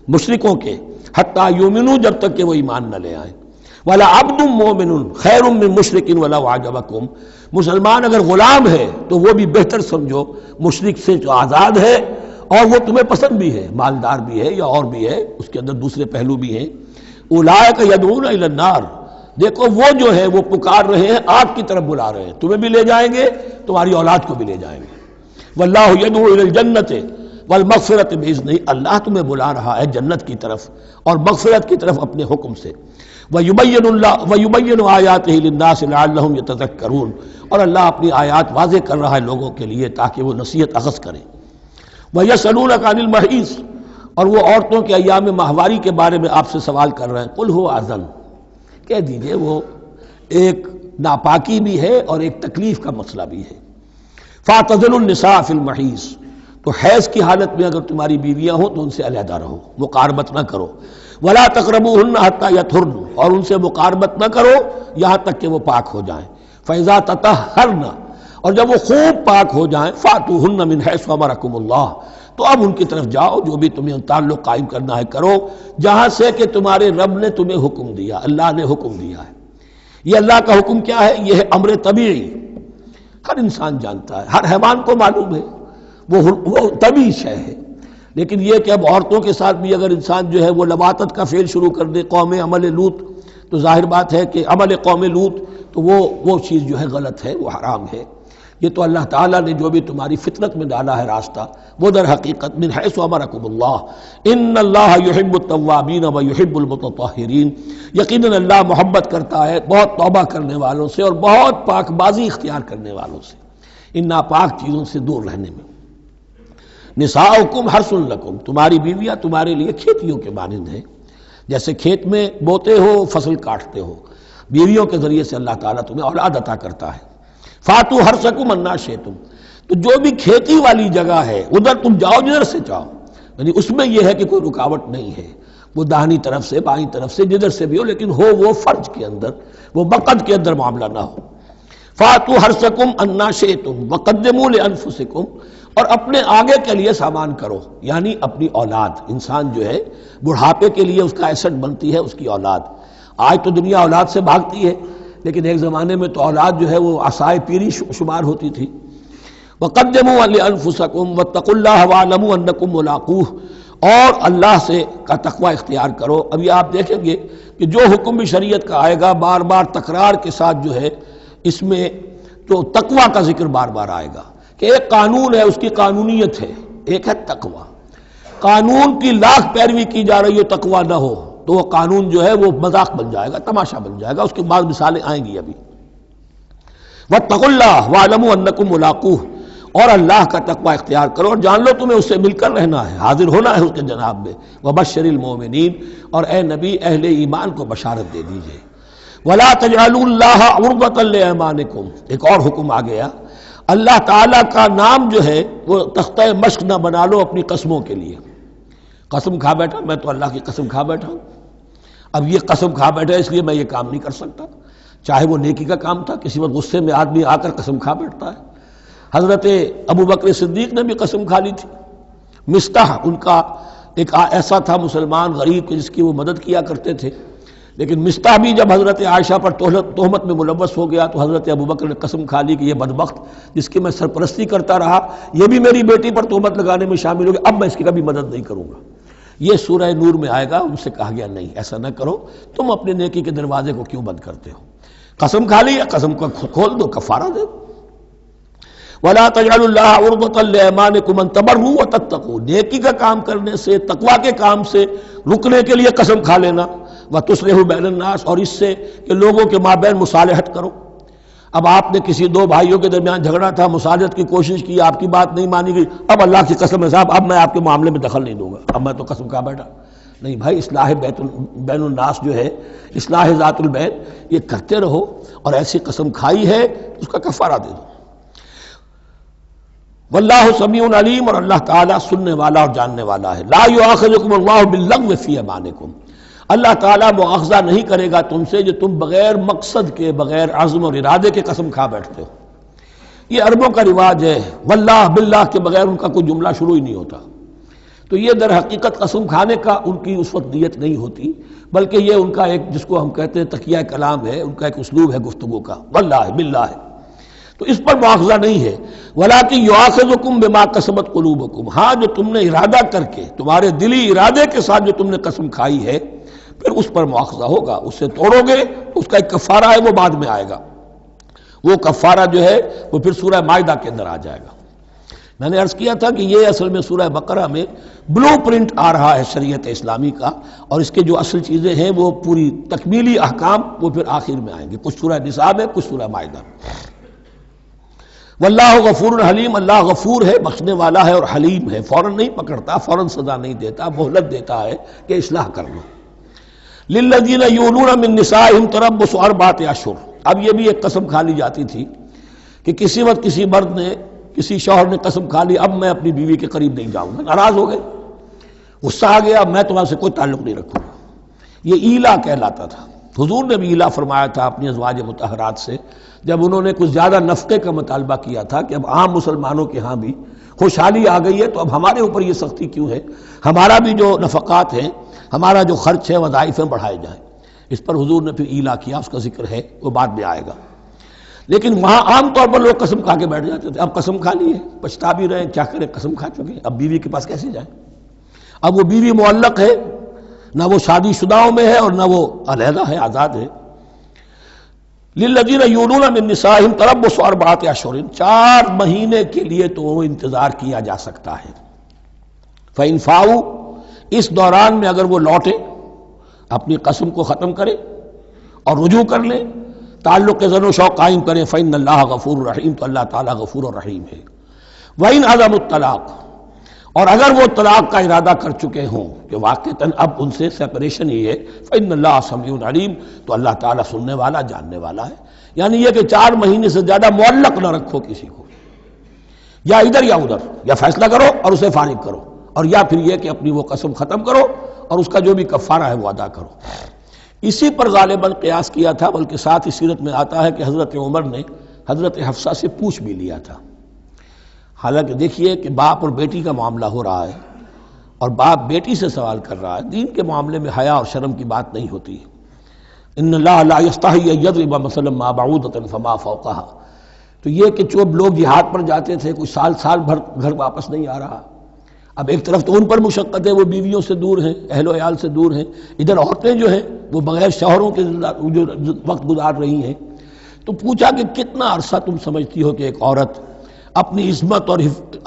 مشرکوں کے، حتیٰ یؤمنوا، جب تک کہ وہ ایمان نہ لے آئیں۔ وَلَا عَبْدٌ مُّؤْمِنٌ خَيْرٌ مِّن مُّشْرِكٍ وَلَوْ أَعْجَبَكُمْ، مسلمان اگر غلام ہے تو وہ بھی بہتر سمجھو مشرک سے جو آزاد ہے اور وہ تمہیں پسند بھی ہے، مالدار بھی ہے یا اور بھی ہے، اس کے اندر دوسرے پہلو بھی ہیں۔ اولئک یدعون الی النار، دیکھو وہ جو ہے وہ پکار رہے ہیں، آگ کی طرف بلا رہے ہیں، تمہیں بھی لے جائیں گے، تمہاری اولاد کو بھی لے جائیں گے۔ واللہ یدعو الی الجنۃ والمغفرۃ باذنہ، اللہ تمہیں بلا رہا ہے جنت کی طرف اور مغفرت کی طرف اپنے حکم سے۔ وَيُبَيِّنُ آیاتہ للناس لعلہم یتذکرون، اور اللہ اپنی آیات واضح کر رہا ہے لوگوں کے لیے تاکہ وہ نصیحت اخذ کریں۔ وَيَسْأَلُونَكَ عَنِ الْمَحِيضِ، اور وہ عورتوں کے ایام ماہواری کے بارے میں آپ سے سوال کر رہے ہیں۔ قُلْ هُوَ أَذًى، کہہ دیجئے وہ ایک ناپاکی بھی ہے اور ایک تکلیف کا مسئلہ بھی ہے۔ فَاعْتَزِلُوا النِّسَاءَ فِي الْمَحِيضِ، تو حیض کی حالت میں اگر تمہاری بیویاں ہوں تو ان سے علیحدہ رہو، مقاربت نہ کرو۔ وَلَا تَقْرَبُوهُنَّ حَتَّىٰ يَطْهُرْنَ، اور ان سے مقاربت نہ کرو یہاں تک کہ وہ پاک ہو جائیں۔ فَإِذَا تَطَهَّرْنَ، اور جب وہ خوب پاک ہو جائیں، فَأْتُوهُنَّ مِنْ حَيْثُ أَمَرَكُمُ اللَّهُ، تو اب ان کی طرف جاؤ، جو بھی تمہیں تعلق قائم کرنا ہے کرو، جہاں سے کہ تمہارے رب نے تمہیں حکم دیا، اللہ نے حکم دیا ہے۔ یہ اللہ کا حکم کیا ہے؟ یہ ہے امر طبیعی، ہر انسان جانتا ہے، ہر حیوان کو معلوم ہے، وہ طبیعی شے ہے۔ لیکن یہ کہ اب عورتوں کے ساتھ بھی اگر انسان جو ہے وہ لواطت کا فعل شروع کر دے، قوم عمل لوط، تو ظاہر بات ہے کہ عمل قوم لوط تو وہ چیز جو ہے غلط ہے، وہ حرام ہے۔ یہ تو اللہ تعالیٰ نے جو بھی تمہاری فطرت میں ڈالا ہے راستہ، وہ در حقیقت من حیث امرکم اللہ، ان اللہ یحب التوابین و یحب المتطہرین، یقیناً اللہ محبت کرتا ہے بہت توبہ کرنے والوں سے اور بہت پاک بازی اختیار کرنے والوں سے، ان ناپاک چیزوں سے دور رہنے میں۔ نساؤکم حرث لکم، تمہاری بیویاں تمہارے لیے کھیتیوں کے مانند ہیں، جیسے کھیت میں بوتے ہو، فصل کاٹتے ہو، بیویوں کے ذریعے سے اللہ تعالیٰ تمہیں اولاد عطا کرتا ہے۔ فاتو حرثکم انا شئتم، تو جو بھی کھیتی والی جگہ ہے ادھر تم جاؤ جدھر سے چاہو، یعنی اس میں یہ ہے کہ کوئی رکاوٹ نہیں ہے، وہ داہنی طرف سے بائیں طرف سے جدھر سے بھی ہو، لیکن ہو وہ فرج کے اندر، وہ مقد کے اندر معاملہ نہ ہو۔ فاتو حرثکم انا شئتم وقدموا لانفسکم، اور اپنے آگے کے لیے سامان کرو، یعنی اپنی اولاد۔ انسان جو ہے بڑھاپے کے لیے اس کا ایسٹ بنتی ہے اس کی اولاد۔ آج تو دنیا اولاد سے بھاگتی ہے، لیکن ایک زمانے میں تو اولاد جو ہے وہ عصائے پیری شمار ہوتی تھی۔ وقدموا لانفسکم واتقوا اللہ واعلموا انکم ملاقوہ، اور اللہ سے کا تقوی اختیار کرو۔ ابھی آپ دیکھیں گے کہ جو حکم بھی شریعت کا آئے گا بار بار تکرار کے ساتھ جو ہے اس میں تو تقوی کا ذکر بار بار آئے گا، کہ ایک قانون ہے اس کی قانونیت ہے، ایک ہے تقوی۔ قانون کی لاکھ پیروی کی جا رہی ہو تقوی نہ ہو تو وہ قانون جو ہے وہ مذاق بن جائے گا، تماشا بن جائے گا۔ اس کے بعد مثالیں آئیں گی ابھی۔ واتقوا اللہ واعلموا انکم ملاقوہ، اور اللہ کا تقوی اختیار کرو اور جان لو تمہیں اس سے مل کر رہنا ہے، حاضر ہونا ہے اس کے جناب میں۔ وبشر المؤمنین، اور اے نبی اہل ایمان کو بشارت دے دیجئے۔ ولا تجعلوا اللہ عرضۃ لایمانکم، ایک اور حکم آ گیا، اللہ تعالیٰ کا نام جو ہے وہ تختہ مشق نہ بنا لو اپنی قسموں کے لیے۔ قسم کھا بیٹھا میں تو اللہ کی قسم کھا بیٹھا ہوں، اب یہ قسم کھا بیٹھا اس لیے میں یہ کام نہیں کر سکتا، چاہے وہ نیکی کا کام تھا۔ کسی وقت غصے میں آدمی آ کر قسم کھا بیٹھتا ہے۔ حضرت ابو بکر صدیق نے بھی قسم کھا لی تھی۔ مستح ان کا ایک ایسا تھا مسلمان غریب کہ جس کی وہ مدد کیا کرتے تھے، لیکن مستح بھی جب حضرت عائشہ پر تہمت میں ملوث ہو گیا تو حضرت ابو بکر نے قسم کھا لی کہ یہ بدبخت جس کی میں سرپرستی کرتا رہا یہ بھی میری بیٹی پر تہمت لگانے میں شامل ہو گیا، اب میں اس کی کبھی مدد نہیں کروں گا۔ یہ سورہ نور میں آئے گا، ان سے کہا گیا نہیں ایسا نہ کرو، تم اپنے نیکی کے دروازے کو کیوں بند کرتے ہو؟ قسم کھا لی، قسم کو کھول دو، کفارہ دے دو۔ وَلَا تَجْعَلُوا اللَّهَ عُرْضَةً لِأَيْمَانِكُمْ أَن تَبَرُّوا وَتَتَّقُوا، نیکی کا کام کرنے سے، تقوی کے کام سے رکنے کے لیے قسم کھا لینا۔ وَتُصْلِحُوا بَيْنَ النَّاسِ، اور اس سے کہ لوگوں کے مابین مصالحت کرو۔ اب آپ نے کسی دو بھائیوں کے درمیان جھگڑا تھا، مصالحت کی کوشش کی، آپ کی بات نہیں مانی گئی، اب اللہ کی قسم ہے صاحب اب میں آپ کے معاملے میں دخل نہیں دوں گا، اب میں تو قسم کھا بیٹھا۔ نہیں بھائی، اصلاح بین الناس جو ہے، اصلاح ذات البین، یہ کرتے رہو، اور ایسی قسم کھائی ہے اس کا کفارہ دے دو۔ واللہ سمیع علیم، اور اللہ تعالیٰ سننے والا اور جاننے والا ہے۔ لا یؤاخذکم اللہ باللغو فی ایمانکم، اللہ تعالیٰ مؤاخذہ نہیں کرے گا تم سے جو تم بغیر مقصد کے، بغیر عزم اور ارادے کے قسم کھا بیٹھتے ہو۔ یہ عربوں کا رواج ہے، واللہ باللہ کے بغیر ان کا کوئی جملہ شروع ہی نہیں ہوتا۔ تو یہ در حقیقت قسم کھانے کا ان کی اس وقت نیت نہیں ہوتی، بلکہ یہ ان کا ایک جس کو ہم کہتے ہیں تقیہ کلام ہے، ان کا ایک اسلوب ہے گفتگو کا، واللہ باللہ ہے، تو اس پر مؤاخذہ نہیں ہے۔ وَلَٰكِن يُؤَاخِذُكُم بِمَا كَسَبَتْ قُلُوبُكُم، ہاں جو تم نے ارادہ کر کے، تمہارے دلی ارادے کے ساتھ جو تم نے قسم کھائی ہے، پھر اس پر مؤاخذہ ہوگا، اس سے توڑو گے اس کا ایک کفارہ ہے، وہ بعد میں آئے گا۔ وہ کفارہ جو ہے وہ پھر سورہ مائدہ کے اندر آ جائے گا۔ میں نے عرض کیا تھا کہ یہ اصل میں سورہ بقرہ میں بلو پرنٹ آ رہا ہے شریعت اسلامی کا، اور اس کے جو اصل چیزیں ہیں وہ پوری تکمیلی احکام وہ پھر آخر میں آئیں گے، کچھ سورہ نساء میں، کچھ سورہ مائدہ۔ واللہ غفور حلیم، اللہ غفور ہے، بخشنے والا ہے اور حلیم ہے، فوراً نہیں پکڑتا، فوراً سزا نہیں دیتا، مہلت دیتا ہے کہ اصلاح کر لو۔ للذین یولون من نسائہم تربص اربعۃ اشہر، اب یہ بھی ایک قسم کھا لی جاتی تھی کہ کسی وقت کسی مرد نے، کسی شوہر نے قسم کھا لی اب میں اپنی بیوی کے قریب نہیں جاؤں گا، ناراض ہو گئے، غصہ آ گیا، میں تمہارے سے کوئی تعلق نہیں رکھوں گا، یہ ایلا کہلاتا تھا۔ حضور نے بھی ایلا فرمایا تھا اپنی ازواج مطہرات سے جب انہوں نے کچھ زیادہ نفقے کا مطالبہ کیا تھا کہ اب عام مسلمانوں کے ہاں بھی خوشحالی آ گئی ہے تو اب ہمارے اوپر یہ سختی کیوں ہے، ہمارا بھی جو نفقات ہیں، ہمارا جو خرچ ہے، وظائف ہیں، بڑھائے جائیں۔ اس پر حضور نے پھر ایلا کیا، اس کا ذکر ہے، وہ بعد میں آئے گا۔ لیکن وہاں عام طور پر لوگ قسم کھا کے بیٹھ جاتے تھے، اب قسم کھا لی ہے، پچھتا بھی رہے، کیا کریں، قسم کھا چکے، اب بیوی کے پاس کیسے جائیں؟ اب وہ بیوی معلق ہے، نہ وہ شادی شداؤں میں ہے اور نہ وہ علیحدہ ہے، آزاد ہے۔ للذین یولون من نسائہم تربص اربعۃ اشہر، 4 مہینے کے لیے تو وہ انتظار کیا جا سکتا ہے۔ فإن فاؤوا، اس دوران میں اگر وہ لوٹے، اپنی قسم کو ختم کرے اور رجوع کر لیں، تعلق کے زن و شوق قائم کریں، فإن اللہ غفور رحیم، تو اللہ تعالیٰ غفور اور رحیم ہے۔ وإن عزموا الطلاق، اور اگر وہ طلاق کا ارادہ کر چکے ہوں کہ واقعتاً اب ان سے سیپریشن ہی ہے، فإن اللہ سمیع علیم، تو اللہ تعالیٰ سننے والا، جاننے والا ہے۔ یعنی یہ کہ 4 مہینے سے زیادہ معلق نہ رکھو کسی کو، یا ادھر یا ادھر، یا فیصلہ کرو اور اسے فارغ کرو، اور یا پھر یہ کہ اپنی وہ قسم ختم کرو اور اس کا جو بھی کفارہ ہے وہ ادا کرو۔ اسی پر غالباً قیاس کیا تھا، بلکہ ساتھ ہی سیرت میں آتا ہے کہ حضرت عمر نے حضرت حفصہ سے پوچھ بھی لیا تھا۔ حالانکہ دیکھیے کہ باپ اور بیٹی کا معاملہ ہو رہا ہے، اور باپ بیٹی سے سوال کر رہا ہے، دین کے معاملے میں حیا اور شرم کی بات نہیں ہوتی۔ ان اللہ لا یستحی ان یضرب مثلا ما بعوضۃ فما فوقها، تو یہ کہ جو لوگ جہاد پر جاتے تھے کوئی سال بھر گھر واپس نہیں آ رہا، اب ایک طرف تو ان پر مشقت ہے، وہ بیویوں سے دور ہیں، اہل و عیال سے دور ہیں، ادھر عورتیں جو ہیں وہ بغیر شوہروں کے جو وقت گزار رہی ہیں، تو پوچھا کہ کتنا عرصہ تم سمجھتی ہو کہ ایک عورت اپنی عصمت اور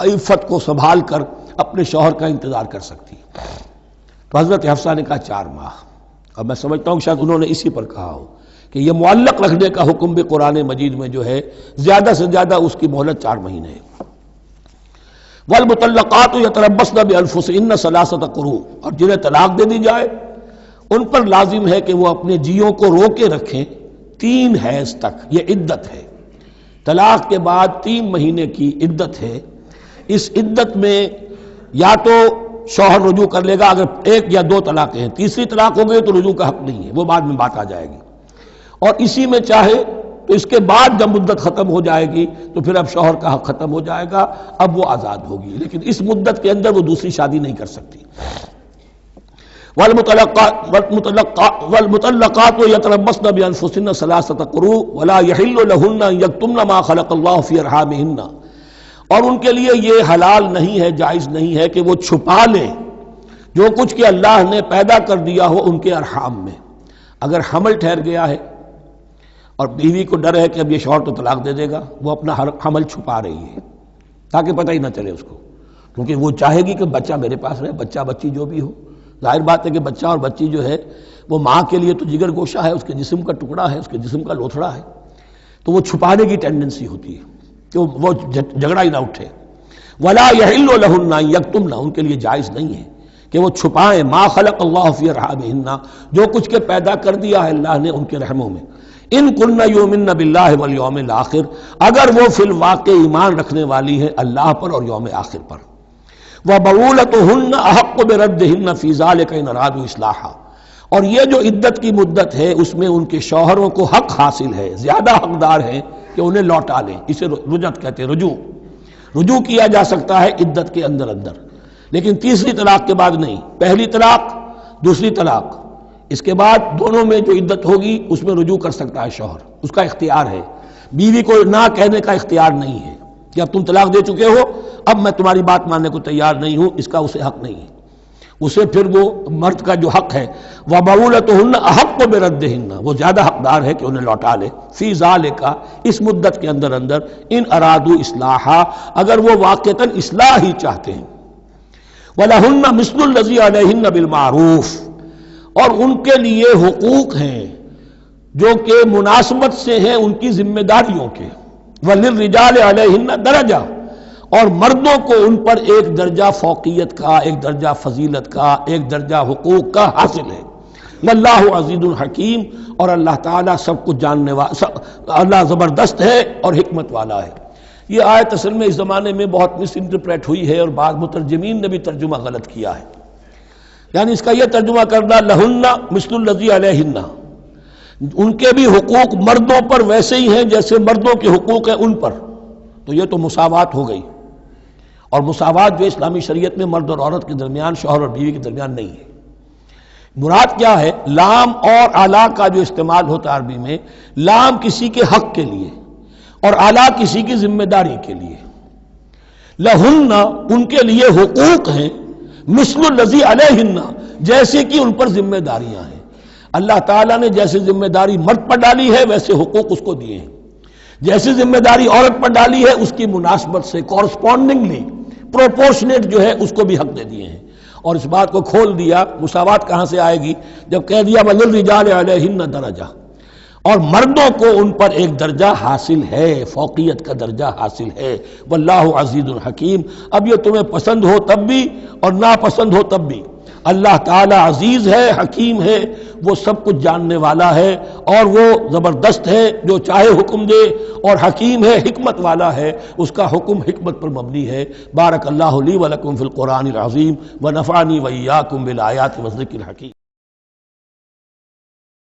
عفت کو سنبھال کر اپنے شوہر کا انتظار کر سکتی؟ تو حضرت حفصہ نے کہا 4 ماہ۔ اب میں سمجھتا ہوں شاید انہوں نے اسی پر کہا ہو کہ یہ معلق رکھنے کا حکم بھی قرآن مجید میں جو ہے زیادہ سے زیادہ اس کی مہلت 4 مہینے ہے۔ والمطلقات یتربصن بانفسهن 3 قروء، اور جنہیں طلاق دے دی جائے ان پر لازم ہے کہ وہ اپنے جیوں کو روکے رکھیں 3 حیض تک، یہ عدت ہے۔ طلاق کے بعد 3 مہینے کی عدت ہے۔ اس عدت میں یا تو شوہر رجوع کر لے گا اگر 1 یا 2 طلاقیں ہیں، تیسری طلاق ہو گئی تو رجوع کا حق نہیں ہے، وہ بعد میں بات آ جائے گی، اور اسی میں چاہے تو اس کے بعد جب مدت ختم ہو جائے گی تو پھر اب شوہر کا حق ختم ہو جائے گا، اب وہ آزاد ہوگی، لیکن اس مدت کے اندر وہ دوسری شادی نہیں کر سکتی۔ والمطلقات یتربصن بانفسهن 3 قروء ولا يحل لهن ان يكتمن ما خلق الله في ارحامهن، اور ان کے لیے یہ حلال نہیں ہے، جائز نہیں ہے کہ وہ چھپا لیں جو کچھ کہ اللہ نے پیدا کر دیا ہو ان کے ارحام میں۔ اگر حمل ٹھہر گیا ہے اور بیوی کو ڈر ہے کہ اب یہ شوہر تو طلاق دے دے گا، وہ اپنا حمل چھپا رہی ہے تاکہ پتہ ہی نہ چلے اس کو، کیونکہ وہ چاہے گی کہ بچہ میرے پاس رہے، بچہ بچی جو بھی ہو۔ ظاہر بات ہے کہ بچہ اور بچی جو ہے وہ ماں کے لیے تو جگر گوشہ ہے، اس کے جسم کا ٹکڑا ہے، اس کے جسم کا لوتھڑا ہے، تو وہ چھپانے کی ٹینڈنسی ہوتی ہے کہ وہ جھگڑا ہی نہ اٹھے۔ ولا يحل لهن ان يكتمن، ان کے لیے جائز نہیں ہے کہ وہ چھپائیں ما خلق اللہ فی ارحامہن، جو کچھ کے پیدا کر دیا ہے اللہ نے ان کے رحموں میں۔ ان کن یؤمن باللہ والیوم الاخر، اگر وہ فی الواقع ایمان رکھنے والی ہے اللہ پر اور یوم آخر پر۔ وبعولتهن احق بردهن فی ذلک ان ارادوا اصلاحا، اور یہ جو عدت کی مدت ہے اس میں ان کے شوہروں کو حق حاصل ہے، زیادہ حقدار ہیں کہ انہیں لوٹا لیں، اسے رجعت کہتے ہیں، رجوع کیا جا سکتا ہے عدت کے اندر لیکن تیسری طلاق کے بعد نہیں، پہلی طلاق دوسری طلاق، اس کے بعد دونوں میں جو عدت ہوگی اس میں رجوع کر سکتا ہے شوہر، اس کا اختیار ہے، بیوی کو نہ کہنے کا اختیار نہیں ہے کہ اب تم طلاق دے چکے ہو، اب میں تمہاری بات ماننے کو تیار نہیں ہوں، اس کا اسے حق نہیں ہے۔ اسے پھر وہ مرد کا جو حق ہے وَبَعُولَتُهُنَّ أَحَقُّ بِرَدِّهِنَّ، وہ زیادہ حقدار ہے کہ انہیں لوٹا لے، فی ذالک، اس مدت کے اندر ان ارادوا اصلاحا، اگر وہ واقعتاً اصلاح ہی چاہتے ہیں۔ وَلَهُنَّ مِثْلُ الَّذِي عَلَيْهِنَّ بِالْمَعْرُوفِ، اور ان کے لیے حقوق ہیں جو کہ مناسبت سے ہیں ان کی ذمہ داریوں کے۔ وَلِلرِّجَالِ عَلَيْهِنَّ دَرَجَةٌ، اور مردوں کو ان پر ایک درجہ فوقیت کا، ایک درجہ فضیلت کا، ایک درجہ حقوق کا حاصل ہے۔ واللہ عزیز الحکیم، اور اللہ تعالیٰ سب کچھ جاننے والا، اللہ زبردست ہے اور حکمت والا ہے۔ یہ آیت اصل میں اس زمانے میں بہت مس انٹرپریٹ ہوئی ہے اور بعض مترجمین نے بھی ترجمہ غلط کیا ہے، یعنی اس کا یہ ترجمہ کرنا لہن مثل الذی علیہن، ان کے بھی حقوق مردوں پر ویسے ہی ہیں جیسے مردوں کے حقوق ہیں ان پر، تو یہ تو مساوات ہو گئی، اور مساوات جو اسلامی شریعت میں مرد اور عورت کے درمیان، شوہر اور بیوی کے درمیان نہیں ہے۔ مراد کیا ہے؟ لام اور اعلیٰ کا جو استعمال ہوتا ہے عربی میں، لام کسی کے حق کے لیے اور اعلیٰ کسی کی ذمہ داری کے لیے۔ لہن، ان کے لیے حقوق ہیں، مثل الذی علیہن، جیسے کہ ان پر ذمہ داریاں ہیں۔ اللہ تعالیٰ نے جیسے ذمہ داری مرد پر ڈالی ہے ویسے حقوق اس کو دیے ہیں، جیسی ذمہ داری عورت پر ڈالی ہے اس کی مناسبت سے کورسپونڈنگلی پروپورشنیٹ جو ہے اس کو بھی حق دے دیے ہیں۔ اور اس بات کو کھول دیا، مساوات کہاں سے آئے گی؟ جب کہہ دیا وَلِلرِّجَالِ عَلَيْهِنَّ دَرَجَةٌ، اور مردوں کو ان پر ایک درجہ حاصل ہے، فوقیت کا درجہ حاصل ہے۔ واللہ عزیز الحکیم، اب یہ تمہیں پسند ہو تب بھی اور ناپسند ہو تب بھی، اللہ تعالی عزیز ہے، حکیم ہے، وہ سب کچھ جاننے والا ہے، اور وہ زبردست ہے، جو چاہے حکم دے، اور حکیم ہے، حکمت والا ہے، اس کا حکم حکمت پر مبنی ہے۔ بارک اللہ لی ولکم فی القرآن العظیم ونفعنی وإیاکم بالآیات والذکر الحکیم۔